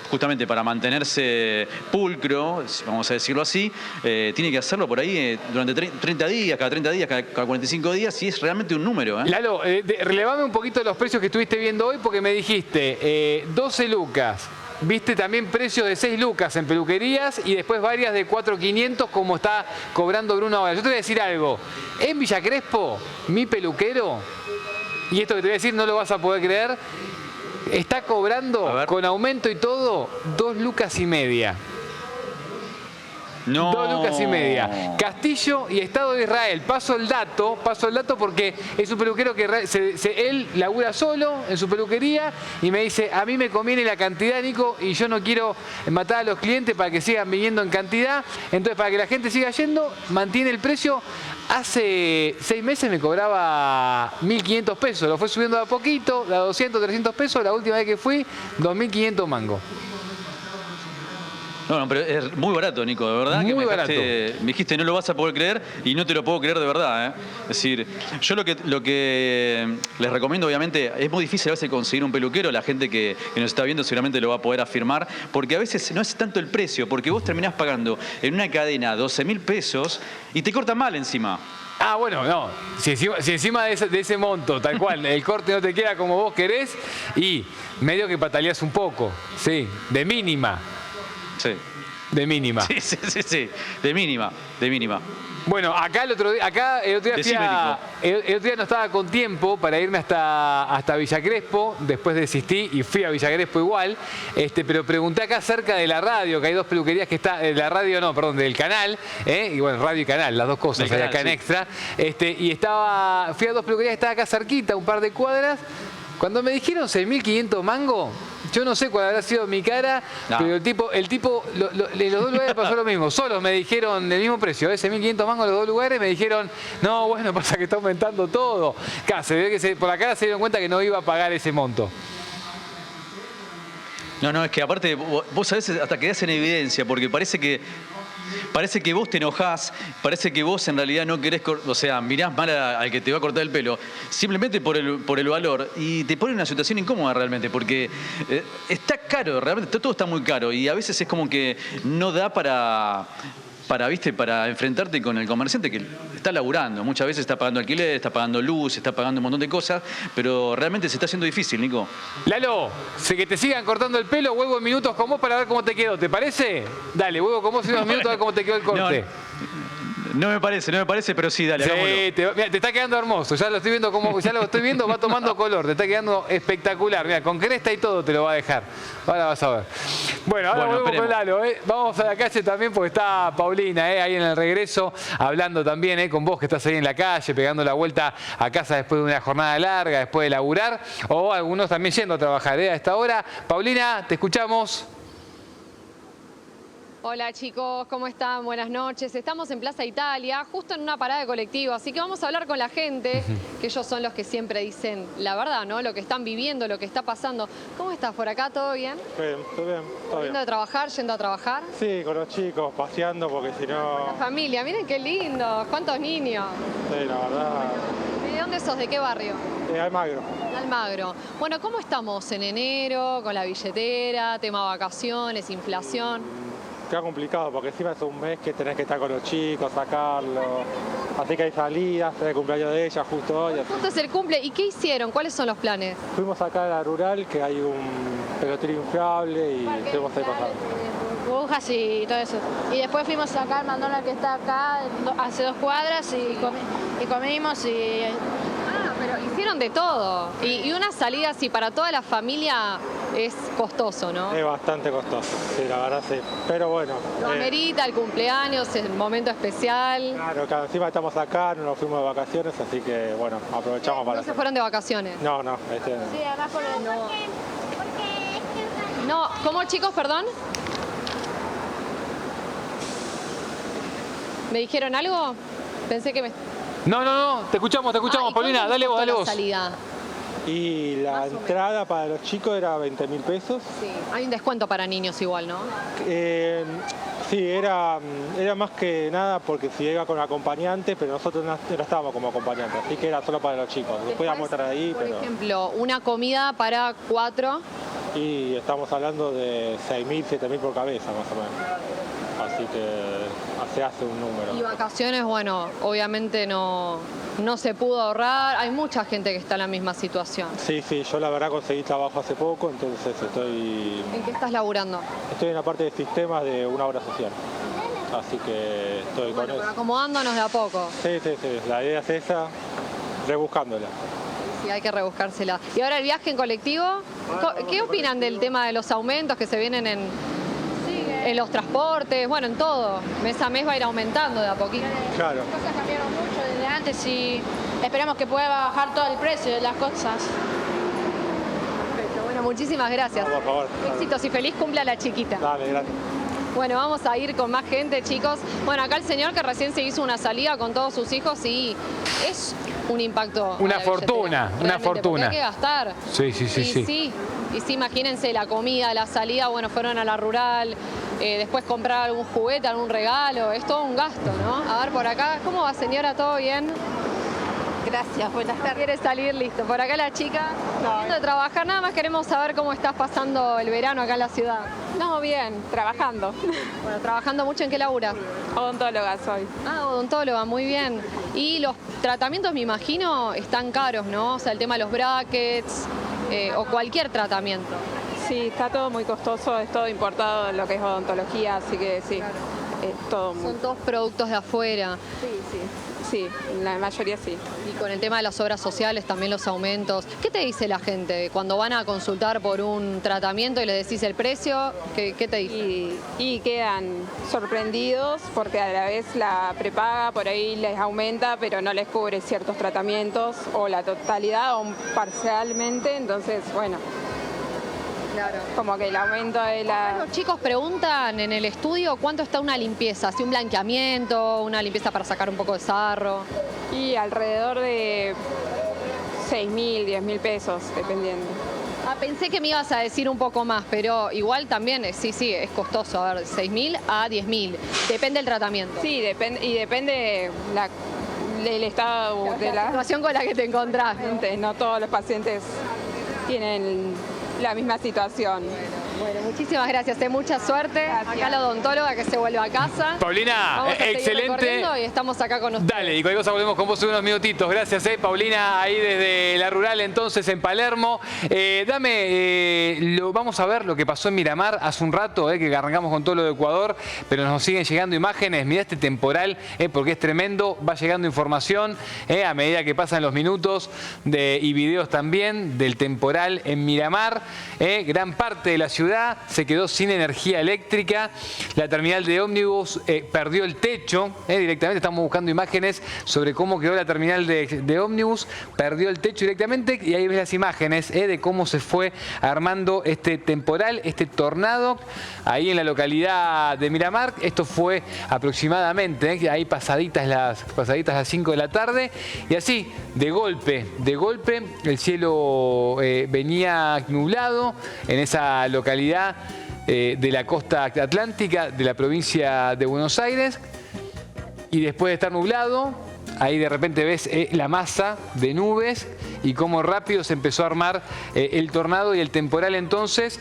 justamente para mantenerse pulcro, vamos a decirlo así, tiene que hacerlo por ahí durante 30 días, cada 30 días, cada 45 días y es realmente un número. Lalo, relevame un poquito los precios que estuviste viendo hoy porque me dijiste 12 lucas. Viste también precios de 6 lucas en peluquerías y después varias de 4.500 como está cobrando Bruno ahora. Yo te voy a decir algo. En Villa Crespo, mi peluquero, y esto que te voy a decir no lo vas a poder creer, está cobrando con aumento y todo 2 lucas y media. No. 2 lucas y media. Castillo y Estado de Israel. Paso el dato porque es un peluquero que él labura solo en su peluquería y me dice, a mí me conviene la cantidad, Nico, y yo no quiero matar a los clientes para que sigan viniendo en cantidad. Entonces, para que la gente siga yendo, mantiene el precio. Hace 6 meses me cobraba 1.500 pesos. Lo fue subiendo de a poquito, de a 200, 300 pesos. La última vez que fui, 2.500 mangos. No, pero es muy barato, Nico, de verdad. Muy barato. Me dijiste, no lo vas a poder creer y no te lo puedo creer de verdad, ¿eh? Es decir, yo lo que les recomiendo, obviamente, es muy difícil a veces conseguir un peluquero. La gente que nos está viendo seguramente lo va a poder afirmar, porque a veces no es tanto el precio, porque vos terminás pagando en una cadena 12.000 pesos y te cortan mal encima. Bueno, no. Si encima de ese monto, tal cual, el corte no te queda como vos querés y medio que pataleás un poco, sí, de mínima. Sí. De mínima. Sí. De mínima. Bueno, el otro día no estaba con tiempo para irme hasta Villa Crespo, después desistí y fui a Villa Crespo igual, pero pregunté acá cerca de la radio, que hay 2 peluquerías que está, del canal, y bueno, radio y canal, las 2 cosas, hay acá en Extra, y fui a 2 peluquerías que estaban acá cerquita, un par de cuadras. Cuando me dijeron 6.500 mangos, yo no sé cuál habrá sido mi cara, pero el tipo los 2 lugares pasó lo mismo. Solos me dijeron el mismo precio, 6.500 mangos los 2 lugares, me dijeron, no, bueno, pasa que está aumentando todo. Se ve que por la cara se dieron cuenta que no iba a pagar ese monto. No, es que aparte vos a veces hasta quedás en evidencia, porque parece que vos te enojás, parece que vos en realidad no querés, mirás mal al que te va a cortar el pelo, simplemente por el valor, y te pone en una situación incómoda realmente, porque está caro, realmente todo está muy caro, y a veces es como que no da para enfrentarte con el comerciante que está laburando. Muchas veces está pagando alquiler, está pagando luz, está pagando un montón de cosas, pero realmente se está haciendo difícil, Nico. Lalo, sé que te sigan cortando el pelo, vuelvo en minutos con vos para ver cómo te quedó, ¿te parece? Dale, vuelvo con vos en unos minutos a ver cómo te quedó el corte. No me parece, pero sí, dale, hagámoslo. Te está quedando hermoso, ya lo estoy viendo, va tomando color, te está quedando espectacular. Mira, con cresta y todo te lo va a dejar. Ahora vas a ver. Bueno, ahora volvemos con Lalo, Vamos a la calle también porque está Paulina, ahí en el regreso, hablando también, con vos que estás ahí en la calle, pegando la vuelta a casa después de una jornada larga, después de laburar, o algunos también yendo a trabajar, a esta hora. Paulina, te escuchamos. Hola chicos, ¿cómo están? Buenas noches. Estamos en Plaza Italia, justo en una parada de colectivo, así que vamos a hablar con la gente, que ellos son los que siempre dicen la verdad, ¿no? Lo que están viviendo, lo que está pasando. ¿Cómo estás por acá? ¿Todo bien? Bien, todo bien. ¿Yendo a trabajar? ¿Yendo a trabajar? Sí, con los chicos, paseando, porque si no... La familia, miren qué lindo, cuántos niños. Sí, la verdad... ¿De dónde sos? ¿De qué barrio? De Almagro. De Almagro. Bueno, ¿cómo estamos en enero, con la billetera, tema vacaciones, inflación? Queda complicado porque encima es un mes que tenés que estar con los chicos, sacarlos. Así que hay salidas, es el cumpleaños de ella justo hoy. Justo es el cumple. ¿Y qué hicieron? ¿Cuáles son los planes? Fuimos acá a la rural, que hay un pelotero inflable y estuvimos ahí pasando. Burbujas y todo eso. Y después fuimos acá al McDonald's que está acá, hace 2 cuadras, y comimos y... Ah, pero hicieron de todo. Y una salida así para toda la familia es costoso, ¿no? Es bastante costoso, sí, la verdad sí. Pero bueno. Lo amerita el cumpleaños, es un momento especial. Claro, que encima estamos acá, no nos fuimos de vacaciones, así que bueno, aprovechamos para... ¿No se fueron de vacaciones? No, este año. Sí, además por el... No, ¿cómo chicos, perdón? ¿Me dijeron algo? Pensé que me... No, te escuchamos, Paulina, dale vos. La salida? Y la entrada para los chicos era 20.000 pesos. Sí, hay un descuento para niños igual, ¿no? Sí, era más que nada porque si iba con acompañante, pero nosotros no estábamos como acompañantes, así que era solo para los chicos. Después íbamos a estar ahí, por ejemplo, una comida para 4. Y estamos hablando de 6.000, 7.000 por cabeza, más o menos. Así que se hace un número. Y vacaciones, bueno, obviamente no se pudo ahorrar. Hay mucha gente que está en la misma situación. Sí, yo la verdad conseguí trabajo hace poco, entonces estoy... ¿En qué estás laburando? Estoy en la parte de sistemas de una obra social. Así que estoy con eso. Acomodándonos de a poco. Sí, la idea es esa, rebuscándola. Sí, hay que rebuscársela. ¿Y ahora el viaje en colectivo? ¿Qué opinan del tema de los aumentos que se vienen en los transportes? Bueno, en todo. Mes a mes va a ir aumentando de a poquito. Claro. Las cosas cambiaron mucho desde antes y esperamos que pueda bajar todo el precio de las cosas. Perfecto. Bueno, muchísimas gracias. Por favor. Éxitos y feliz cumple a la chiquita. Dale, gracias. Bueno, vamos a ir con más gente, chicos. Bueno, acá el señor que recién se hizo una salida con todos sus hijos y es un impacto. Una fortuna. Hay que gastar. Sí. Y sí, imagínense la comida, la salida, bueno, fueron a la rural, después comprar algún juguete, algún regalo, es todo un gasto, ¿no? A ver, por acá, ¿cómo va, señora? ¿Todo bien? Gracias, buenas tardes. ¿Quiere salir? Listo. Por acá la chica, saliendo de trabajar, nada más queremos saber cómo estás pasando el verano acá en la ciudad. No, bien, trabajando. Bueno, ¿trabajando mucho? ¿En qué laburas? Odontóloga soy. Ah, odontóloga, muy bien. Y los tratamientos, me imagino, están caros, ¿no? O sea, el tema de los brackets o cualquier tratamiento. Sí, está todo muy costoso, es todo importado lo que es odontología, así que sí, claro. Todo muy... Son todos productos de afuera. Sí, la mayoría sí. Y con el tema de las obras sociales, también los aumentos. ¿Qué te dice la gente cuando van a consultar por un tratamiento y les decís el precio? ¿Qué te dice? Y quedan sorprendidos porque a la vez la prepaga por ahí les aumenta, pero no les cubre ciertos tratamientos o la totalidad o parcialmente, entonces, bueno. Claro. Como que el aumento de la... Los chicos preguntan en el estudio cuánto está una limpieza, si un blanqueamiento, una limpieza para sacar un poco de sarro. Y alrededor de 6.000, 10.000 pesos, dependiendo. Pensé que me ibas a decir un poco más, pero igual también, sí, es costoso. A ver, 6.000 a 10.000. Depende del tratamiento. Sí, depende del estado de la situación con la que te encontrás. No todos los pacientes tienen la misma situación. Bueno, muchísimas gracias, mucha suerte. Gracias. Acá la odontóloga que se vuelve a casa. Paulina, vamos a excelente. Y estamos acá con ustedes. Dale, y cualquier cosa volvemos con vos en unos minutitos. Gracias, Paulina, ahí desde la rural entonces en Palermo. Vamos a ver lo que pasó en Miramar hace un rato, que arrancamos con todo lo de Ecuador, pero nos siguen llegando imágenes. Mirá este temporal, porque es tremendo. Va llegando información a medida que pasan los minutos y videos también del temporal en Miramar. Gran parte de la ciudad ciudad se quedó sin energía eléctrica, la terminal de ómnibus perdió el techo, directamente estamos buscando imágenes sobre cómo quedó la terminal de ómnibus, perdió el techo directamente y ahí ves las imágenes de cómo se fue armando este temporal, este tornado, ahí en la localidad de Miramar. Esto fue aproximadamente, ahí pasaditas las 5 de la tarde, y así, de golpe, el cielo venía nublado en esa localidad de la costa atlántica de la provincia de Buenos Aires, y después de estar nublado, ahí de repente ves la masa de nubes y cómo rápido se empezó a armar el tornado y el temporal entonces,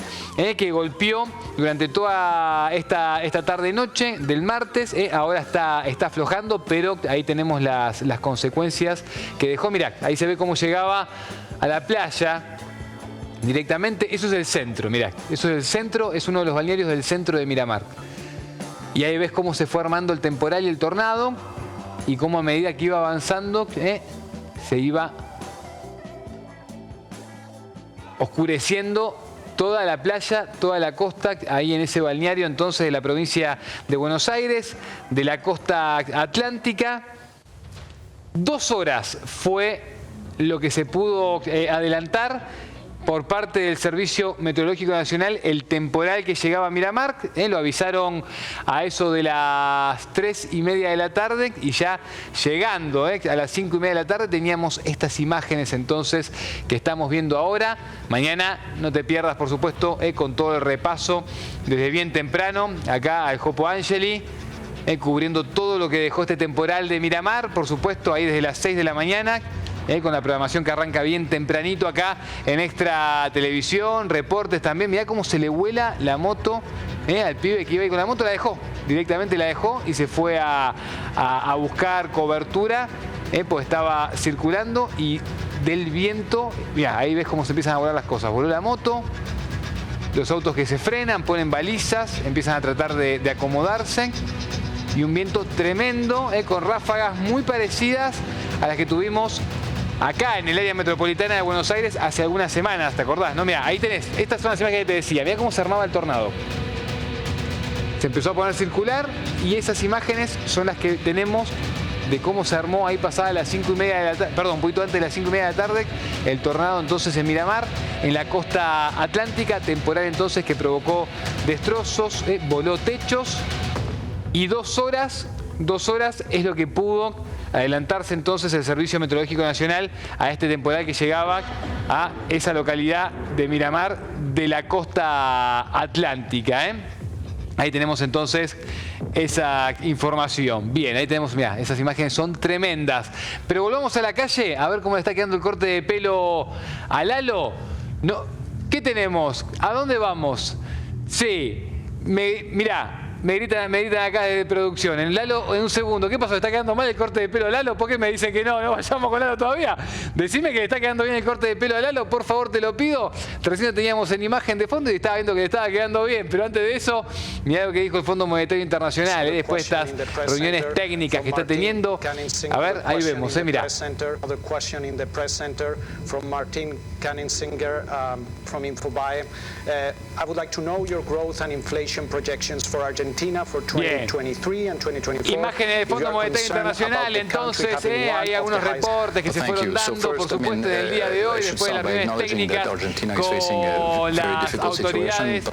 que golpeó durante toda esta tarde-noche del martes. Ahora está aflojando, pero ahí tenemos las consecuencias que dejó. Mirá, ahí se ve cómo llegaba a la playa directamente. Eso es el centro, mirá, eso es el centro, es uno de los balnearios del centro de Miramar. Y ahí ves cómo se fue armando el temporal y el tornado, y cómo a medida que iba avanzando se iba oscureciendo toda la playa, toda la costa, ahí en ese balneario entonces de la provincia de Buenos Aires, de la costa atlántica. 2 horas fue lo que se pudo adelantar por parte del Servicio Meteorológico Nacional, el temporal que llegaba a Miramar. Lo avisaron a eso de las 3:30 de la tarde, y ya llegando a las 5:30 de la tarde teníamos estas imágenes entonces que estamos viendo ahora. Mañana no te pierdas, por supuesto, con todo el repaso desde bien temprano acá al Jopo Angeli, cubriendo todo lo que dejó este temporal de Miramar, por supuesto, ahí desde las 6 de la mañana. Con la programación que arranca bien tempranito acá en Extra Televisión, reportes también. Mirá cómo se le vuela la moto al pibe que iba ahí con la moto, directamente la dejó y se fue a buscar cobertura, pues estaba circulando, y del viento, mirá, ahí ves cómo se empiezan a volar las cosas. Voló la moto, los autos que se frenan, ponen balizas, empiezan a tratar de acomodarse, y un viento tremendo, con ráfagas muy parecidas a las que tuvimos acá en el área metropolitana de Buenos Aires hace algunas semanas, ¿te acordás? No, mira, ahí tenés, estas son las imágenes que te decía, mirá cómo se armaba el tornado. Se empezó a poner circular, y esas imágenes son las que tenemos de cómo se armó ahí pasada las 5:30 de la tarde, perdón, un poquito antes de las 5:30 de la tarde, el tornado entonces en Miramar, en la costa atlántica, temporal entonces que provocó destrozos, voló techos, y 2 horas es lo que pudo adelantarse entonces el Servicio Meteorológico Nacional a este temporal que llegaba a esa localidad de Miramar de la costa atlántica. Ahí tenemos entonces esa información. Bien, ahí tenemos, mirá, esas imágenes son tremendas. Pero volvamos a la calle a ver cómo le está quedando el corte de pelo a Lalo. No, ¿qué tenemos? ¿A dónde vamos? Sí, mirá. Me gritan acá de producción. En Lalo, en un segundo. ¿Qué pasó? ¿Está quedando mal el corte de pelo a Lalo? ¿Por qué me dicen que no vayamos con Lalo todavía? Decime que le está quedando bien el corte de pelo a Lalo, por favor, te lo pido. Recién lo teníamos en imagen de fondo y estaba viendo que le estaba quedando bien. Pero antes de eso, mirá lo que dijo el Fondo Monetario Internacional, después de estas reuniones técnicas que está teniendo. A ver, ahí vemos, mirá. I would like to know your growth and inflation projections for Argentina for 2023 and 2024. Imágenes del Fondo Monetario Internacional, entonces hay algunos reportes que se fueron dando, por supuesto, en el día de hoy, después de las reuniones técnicas con las autoridades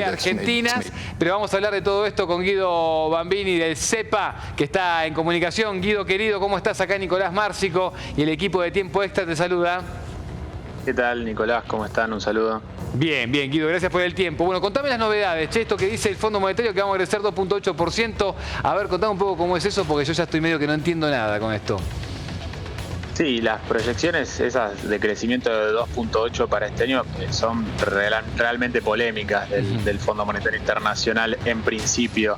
argentinas. Pero vamos a hablar de todo esto con Guido Bambini del CEPA, que está en comunicación. Guido, querido, ¿cómo estás? Acá Nicolás Márcico y el equipo de Tiempo Extra te saluda. ¿Qué tal, Nicolás? ¿Cómo están? Un saludo. Bien, Guido, gracias por el tiempo. Bueno, contame las novedades, esto que dice el Fondo Monetario que vamos a crecer 2.8%. A ver, contame un poco cómo es eso, porque yo ya estoy medio que no entiendo nada con esto. Sí, las proyecciones esas de crecimiento de 2.8 para este año son realmente polémicas del Fondo Monetario Internacional en principio,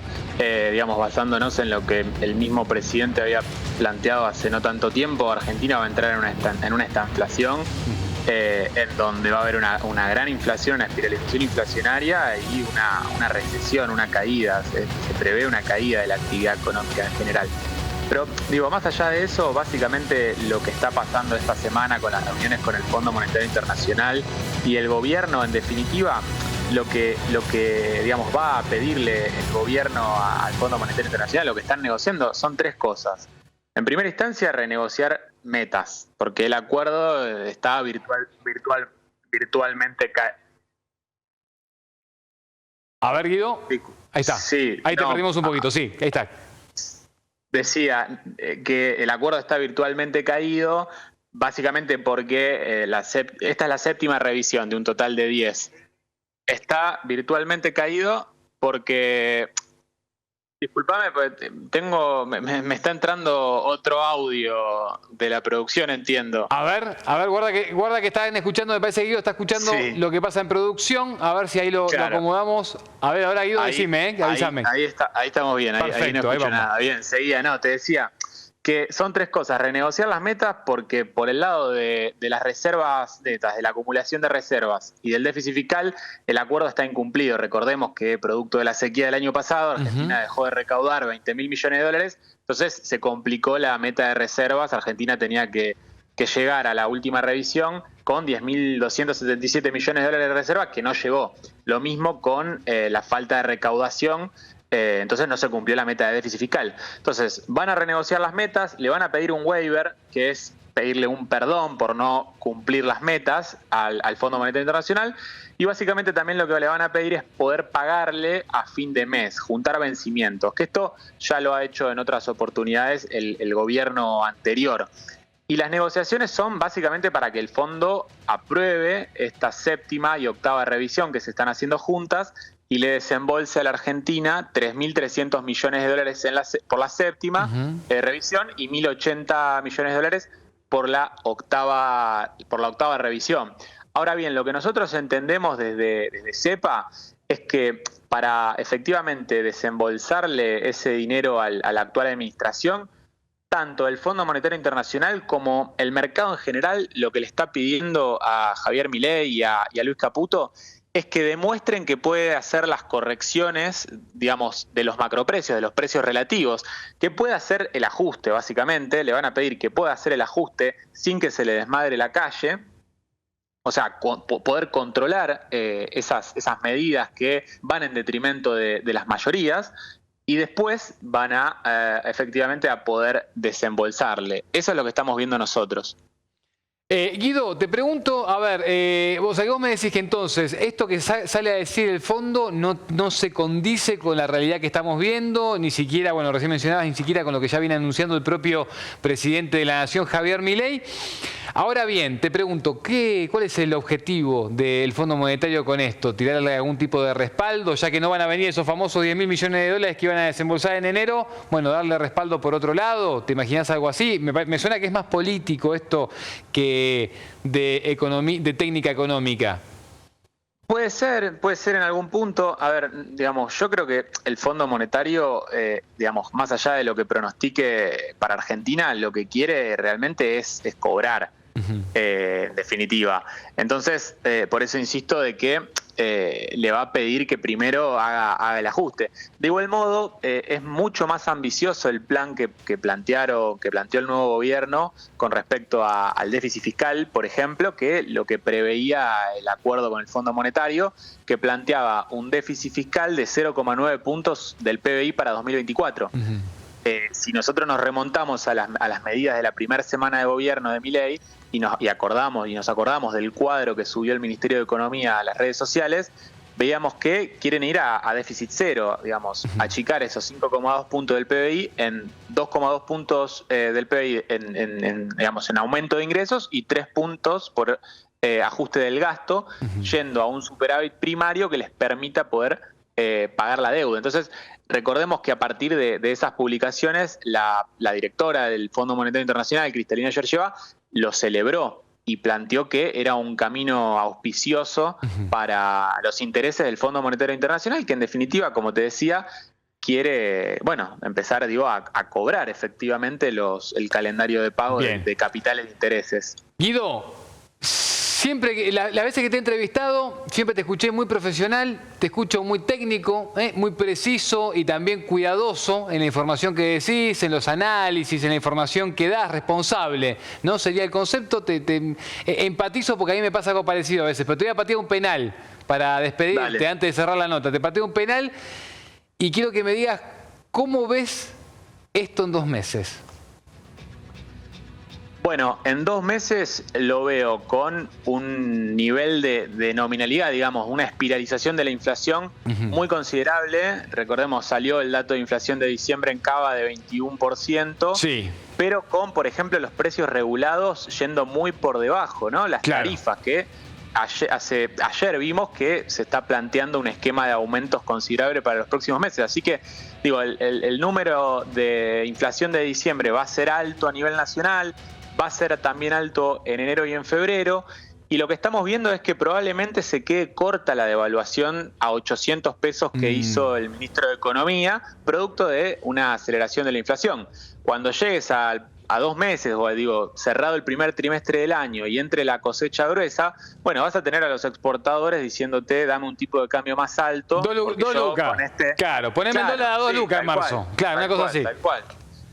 digamos, basándonos en lo que el mismo presidente había planteado hace no tanto tiempo. Argentina va a entrar en una estanflación, en donde va a haber una gran inflación, una espiralización inflacionaria y una recesión, una caída. Se prevé una caída de la actividad económica en general. Pero digo, más allá de eso, básicamente lo que está pasando esta semana con las reuniones con el Fondo Monetario Internacional y el gobierno, en definitiva, lo que digamos, va a pedirle el gobierno al Fondo Monetario Internacional, lo que están negociando, son tres cosas. En primera instancia, renegociar metas, porque el acuerdo está virtualmente A ver, Guido. Ahí está. Sí, ahí te perdimos un poquito, sí, ahí está. Decía que el acuerdo está virtualmente caído, básicamente porque esta es la séptima revisión de un total de 10. Está virtualmente caído porque... Disculpame, porque me está entrando otro audio de la producción, entiendo. A ver, guarda que están escuchando, me parece que Guido está escuchando lo que pasa en producción, a ver si ahí lo acomodamos. A ver, ahora Guido, decime, avísame. Ahí estamos bien, ahí no escucho nada. Bien, seguía, te decía que son tres cosas: renegociar las metas, porque por el lado de las reservas netas, de la acumulación de reservas y del déficit fiscal, el acuerdo está incumplido. Recordemos que producto de la sequía del año pasado, Argentina dejó de recaudar 20.000 millones de dólares, entonces se complicó la meta de reservas. Argentina tenía que llegar a la última revisión con 10.277 millones de dólares de reservas, que no llegó. Lo mismo con la falta de recaudación. Entonces no se cumplió la meta de déficit fiscal. Entonces van a renegociar las metas, le van a pedir un waiver, que es pedirle un perdón por no cumplir las metas al Fondo Monetario Internacional, y básicamente también lo que le van a pedir es poder pagarle a fin de mes, juntar vencimientos, que esto ya lo ha hecho en otras oportunidades el gobierno anterior. Y las negociaciones son básicamente para que el fondo apruebe esta séptima y octava revisión que se están haciendo juntas y le desembolse a la Argentina 3.300 millones de dólares por la séptima revisión y 1.080 millones de dólares por la octava revisión. Ahora bien, lo que nosotros entendemos desde CEPA es que para efectivamente desembolsarle ese dinero a la actual administración, tanto el Fondo Monetario Internacional como el mercado en general lo que le está pidiendo a Javier Milei y a Luis Caputo es que demuestren que puede hacer las correcciones, digamos, de los macroprecios, de los precios relativos, que puede hacer el ajuste, básicamente. Le van a pedir que pueda hacer el ajuste sin que se le desmadre la calle, o sea, poder controlar esas medidas que van en detrimento de las mayorías, y después van efectivamente a poder desembolsarle. Eso es lo que estamos viendo nosotros. Guido, te pregunto, a ver, vos me decís que entonces esto que sale a decir el fondo no se condice con la realidad que estamos viendo, ni siquiera, bueno, recién mencionabas, ni siquiera con lo que ya viene anunciando el propio presidente de la Nación, Javier Milei. Ahora bien, te pregunto, ¿cuál es el objetivo del Fondo Monetario con esto? ¿Tirarle algún tipo de respaldo, ya que no van a venir esos famosos 10.000 millones de dólares que iban a desembolsar en enero? Bueno, darle respaldo por otro lado, ¿te imaginas algo así? Me suena que es más político esto que de técnica económica. Puede ser en algún punto. A ver, digamos, yo creo que el Fondo Monetario, digamos, más allá de lo que pronostique para Argentina, lo que quiere realmente es cobrar, en definitiva. Entonces, por eso insisto de que le va a pedir que primero haga el ajuste. De igual modo, es mucho más ambicioso el plan que planteó el nuevo gobierno con respecto al déficit fiscal, por ejemplo, que lo que preveía el acuerdo con el Fondo Monetario, que planteaba un déficit fiscal de 0,9 puntos del PBI para 2024. Si nosotros nos remontamos a las medidas de la primera semana de gobierno de Milei y nos acordamos del cuadro que subió el Ministerio de Economía a las redes sociales, veíamos que quieren ir a déficit cero, digamos, achicar esos 5,2 puntos del PBI en 2,2 puntos del PBI en aumento de ingresos y 3 puntos por ajuste del gasto, yendo a un superávit primario que les permita poder pagar la deuda. Entonces, recordemos que a partir de esas publicaciones, la directora del Fondo Monetario Internacional, Kristalina Georgieva, lo celebró y planteó que era un camino auspicioso para los intereses del Fondo Monetario Internacional, que en definitiva, como te decía, quiere, bueno, empezar, a cobrar efectivamente el calendario de pago de capitales de intereses. Guido, Siempre, las veces que te he entrevistado, siempre te escuché muy profesional, te escucho muy técnico, muy preciso y también cuidadoso en la información que decís, en los análisis, en la información que das, responsable, ¿no? Sería el concepto, empatizo porque a mí me pasa algo parecido a veces, pero te voy a patear un penal para despedirte. Dale. Antes de cerrar la nota. Te pateo un penal y quiero que me digas cómo ves esto en 2 meses. Bueno, en 2 meses lo veo con un nivel de nominalidad, digamos, una espiralización de la inflación muy considerable. Recordemos, salió el dato de inflación de diciembre en Cava de 21%. Sí. Pero con, por ejemplo, los precios regulados yendo muy por debajo, ¿no? Las tarifas que ayer vimos que se está planteando un esquema de aumentos considerable para los próximos meses. Así que, digo, el número de inflación de diciembre va a ser alto a nivel nacional. Va a ser también alto en enero y en febrero, y lo que estamos viendo es que probablemente se quede corta la devaluación a 800 pesos que hizo el ministro de Economía, producto de una aceleración de la inflación. Cuando llegues a 2 meses, o digo, cerrado el primer trimestre del año y entre la cosecha gruesa, bueno, vas a tener a los exportadores diciéndote, dame un tipo de cambio más alto. 2 lucas. Claro, poneme el dólar a 2 lucas en marzo. Claro, una cosa así.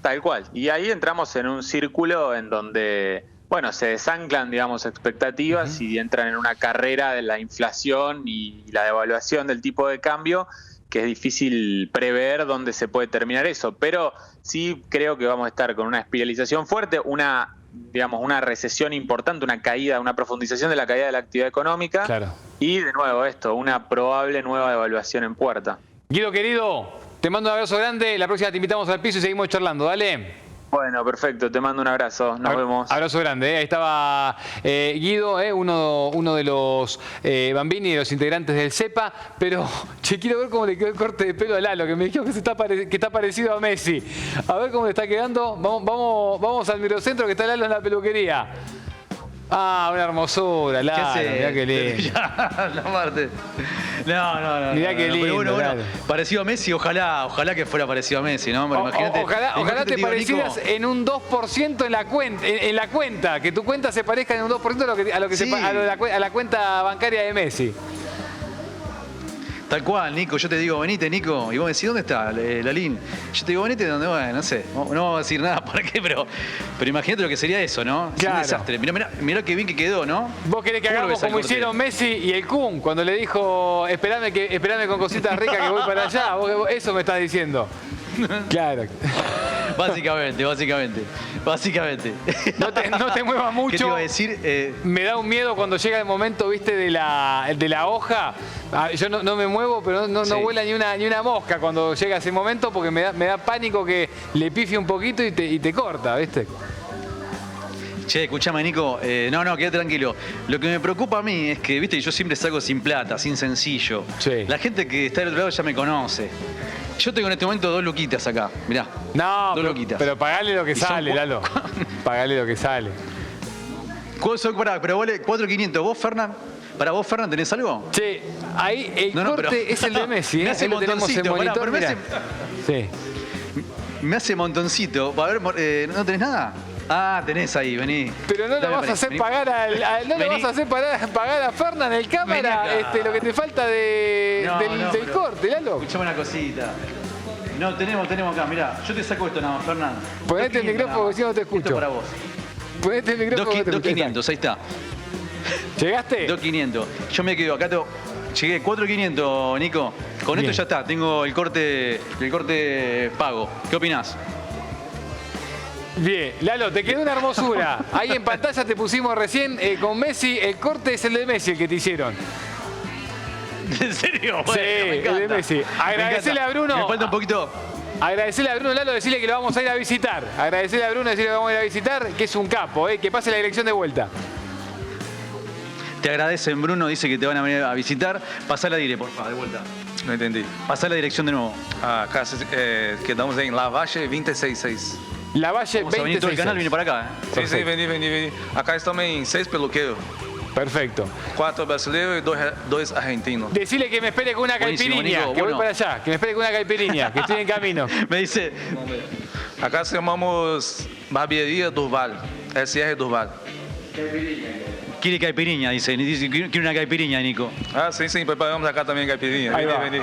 Tal cual. Y ahí entramos en un círculo en donde, bueno, se desanclan, digamos, expectativas y entran en una carrera de la inflación y la devaluación del tipo de cambio, que es difícil prever dónde se puede terminar eso. Pero sí creo que vamos a estar con una espiralización fuerte, una recesión importante, una caída, una profundización de la caída de la actividad económica. Claro. Y de nuevo una probable nueva devaluación en puerta. Guido, querido, te mando un abrazo grande. La próxima te invitamos al piso y seguimos charlando. Dale. Bueno, perfecto. Te mando un abrazo. Nos vemos. Abrazo grande. Ahí estaba Guido, uno de los Bambini, de los integrantes del CEPA. Pero quiero ver cómo le quedó el corte de pelo a Lalo, que me dijo que está parecido a Messi. A ver cómo le está quedando. Vamos al microcentro, que está Lalo en la peluquería. Ah, una hermosura, Lalo. Mirá qué lindo. No. Mirá qué lindo. Pero bueno, parecido a Messi, ojalá que fuera parecido a Messi, ¿no? Imagínate, ojalá te parecieras en un 2% en la cuenta, que tu cuenta se parezca en un 2% a la cuenta bancaria de Messi. Tal cual, Nico. Yo te digo, venite, Nico. Y vos me decís, ¿dónde está Lalín? Yo te digo, venite de donde va, no sé. No vamos a decir nada por qué, pero imagínate lo que sería eso, ¿no? Claro. Es un desastre. Mirá qué bien que quedó, ¿no? Vos querés que hagamos como hicieron Messi y el Kun, cuando le dijo, esperame con cositas ricas que voy para allá. Eso me estás diciendo. Claro. Básicamente. No te muevas mucho. ¿Qué te iba a decir? Me da un miedo cuando llega el momento, viste, de la hoja. Yo no me muevo, pero no vuela ni una mosca cuando llega ese momento, porque me da pánico que le pifie un poquito y te corta, ¿viste? Che, escuchame, Nico. No, quédate tranquilo. Lo que me preocupa a mí es que, viste, yo siempre salgo sin plata, sin sencillo. Sí. La gente que está del otro lado ya me conoce. Yo tengo en este momento 2 luquitas acá, mirá. No, 2 luquitas. Pero pagale lo que sale, Lalo. Pagale lo que sale. Pero vale 4.500. ¿Vos, Fernán? ¿Para vos, Fernán, tenés algo? Sí, ahí el corte es el de Messi. Me hace montoncito. Sí. Me hace montoncito. A ver, ¿no tenés nada? Ah, tenés ahí, vení. Pero no le vas a hacer pagar pagar a Fernán el cámara lo que te falta del corte, Lalo. Escuchame una cosita. No, tenemos acá, mirá. Yo te saco esto nada más, Fernán. Ponete el micrófono porque si no te escucho. Esto para vos. Ponete el micrófono. 2.500, ahí está. ¿Llegaste? 2.500. Yo me quedo acá. Llegué 4.500, Nico. Con esto ya está. Tengo el corte pago. ¿Qué opinás? Bien, Lalo, te quedó una hermosura. Ahí en pantalla te pusimos recién con Messi. El corte es el de Messi el que te hicieron. ¿En serio? Bueno, sí, el de Messi. Agradecele a Bruno. Me falta un poquito. Agradecele a Bruno, Lalo, decirle que lo vamos a ir a visitar. Agradecele a Bruno, decirle que lo vamos a ir a visitar, que es un capo, que pase la dirección de vuelta. Te agradecen, Bruno, dice que te van a venir a visitar. Pasá la dire, por favor, de vuelta. No entendí. Pasá la dirección de nuevo. Acá quedamos en Lavalle 266. Lavalle 266. Venir todo el canal, viene para acá. Sí, vení. Acá estamos en 6 peluqueros. Perfecto. 4 brasileños y 2 argentinos. Decile que me espere con una caipirinha, que voy para allá. Que me espere con una caipirinha, que estoy en camino. Me dice. Acá se llamamos Barbearia Durval. SR Durval. quiere caipirinha, dice quiere una caipirinha, Nico. Ah, sí, preparamos acá también caipirinha. Vení.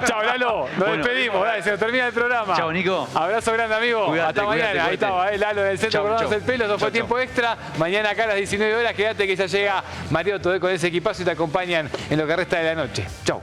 Chao, Lalo. Nos despedimos. Dale, se nos termina el programa. Chao, Nico. Abrazo grande, amigo. Cuídate, hasta mañana. Ahí estaba Lalo en el centro de Cortados el Pelo. Eso fue Tiempo Extra. Mañana acá a las 19 horas. Quédate que ya llega Mariotto con ese equipazo y te acompañan en lo que resta de la noche. Chau.